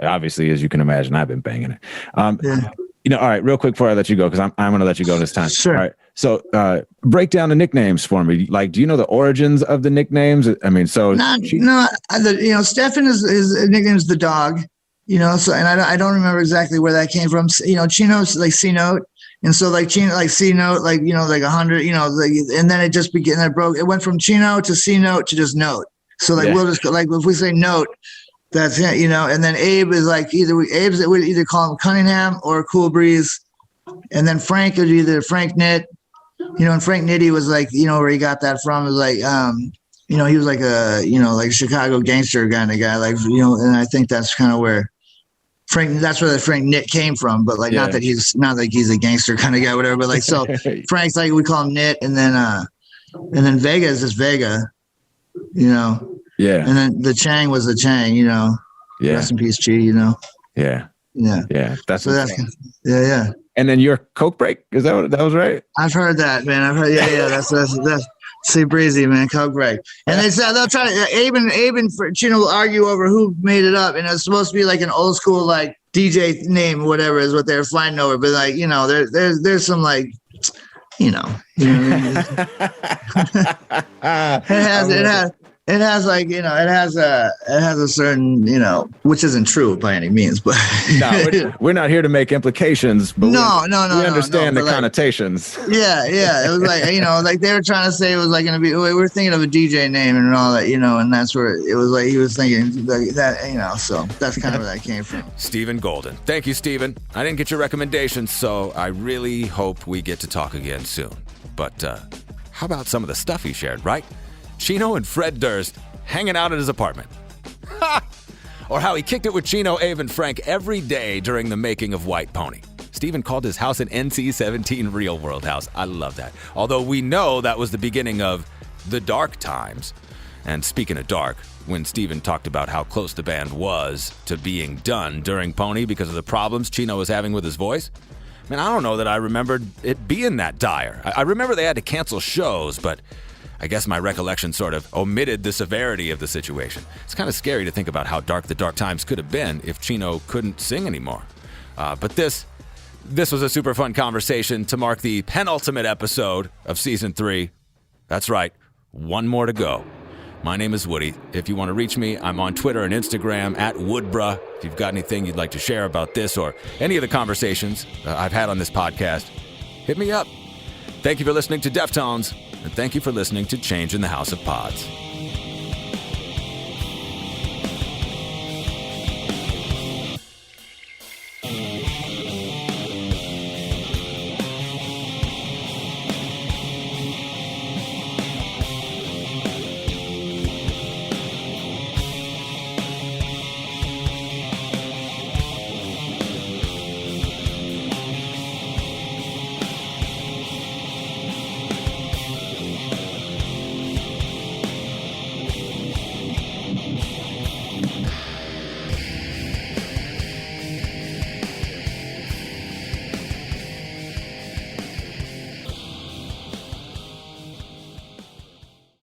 Obviously, as you can imagine, I've been banging it. All right, real quick before I let you go, because I'm going to let you go this time. Sure. All right. So break down the nicknames for me. Like, do you know the origins of the nicknames? I mean, so. Stefan his nickname is the dog, so, and I don't remember exactly where that came from. Chino's like C note. And so like Chino, like C note, like, like 100, and then it just began, it went from Chino to C note to just note. So like, we'll just go, like, if we say note, that's it, and then Abe is like Abe's would either call him Cunningham or Cool Breeze, and then Frank would either Frank Knit, and Frank Nitty was like, where he got that from is like, he was like a, like Chicago gangster kind of guy, like, and I think that's kind of where that's where the Frank Knit came from, but like not that he's a gangster kind of guy, whatever, but like so Frank's like we call him Knit, and then Vega is just Vega, Yeah. And then the Chang was the Chang, Rest in peace, Chi, Yeah. That's yeah. And then your Coke break, is that was right? I've heard that, man. I've heard that's Sea Breezy, man, Coke break. And they said they'll try to Abe and Chino will argue over who made it up, and it's supposed to be like an old school like DJ name or whatever is what they're fighting over. But like, there's some like what I mean? It has like, it has a certain, which isn't true by any means, but no, we're not here to make implications, but we understand the connotations. Yeah. It was like, like they were trying to say it was like going to be, we were thinking of a DJ name and all that, and that's where it was like, he was thinking that, so that's kind of where that came from. Stephen Golden. Thank you, Stephen. I didn't get your recommendations, so I really hope we get to talk again soon. But how about some of the stuff he shared, right? Chino and Fred Durst hanging out at his apartment. Or how he kicked it with Chino, Abe, and Frank every day during the making of White Pony. Stephen called his house an NC-17 Real World house. I love that. Although we know that was the beginning of the dark times. And speaking of dark, when Stephen talked about how close the band was to being done during Pony because of the problems Chino was having with his voice, man, I don't know that I remembered it being that dire. I remember they had to cancel shows, but I guess my recollection sort of omitted the severity of the situation. It's kind of scary to think about how dark the dark times could have been if Chino couldn't sing anymore. But this was a super fun conversation to mark the penultimate episode of Season 3. That's right, one more to go. My name is Woody. If you want to reach me, I'm on Twitter and Instagram at Woodbruh. If you've got anything you'd like to share about this or any of the conversations I've had on this podcast, hit me up. Thank you for listening to Deftones, and thank you for listening to Change in the House of Pods.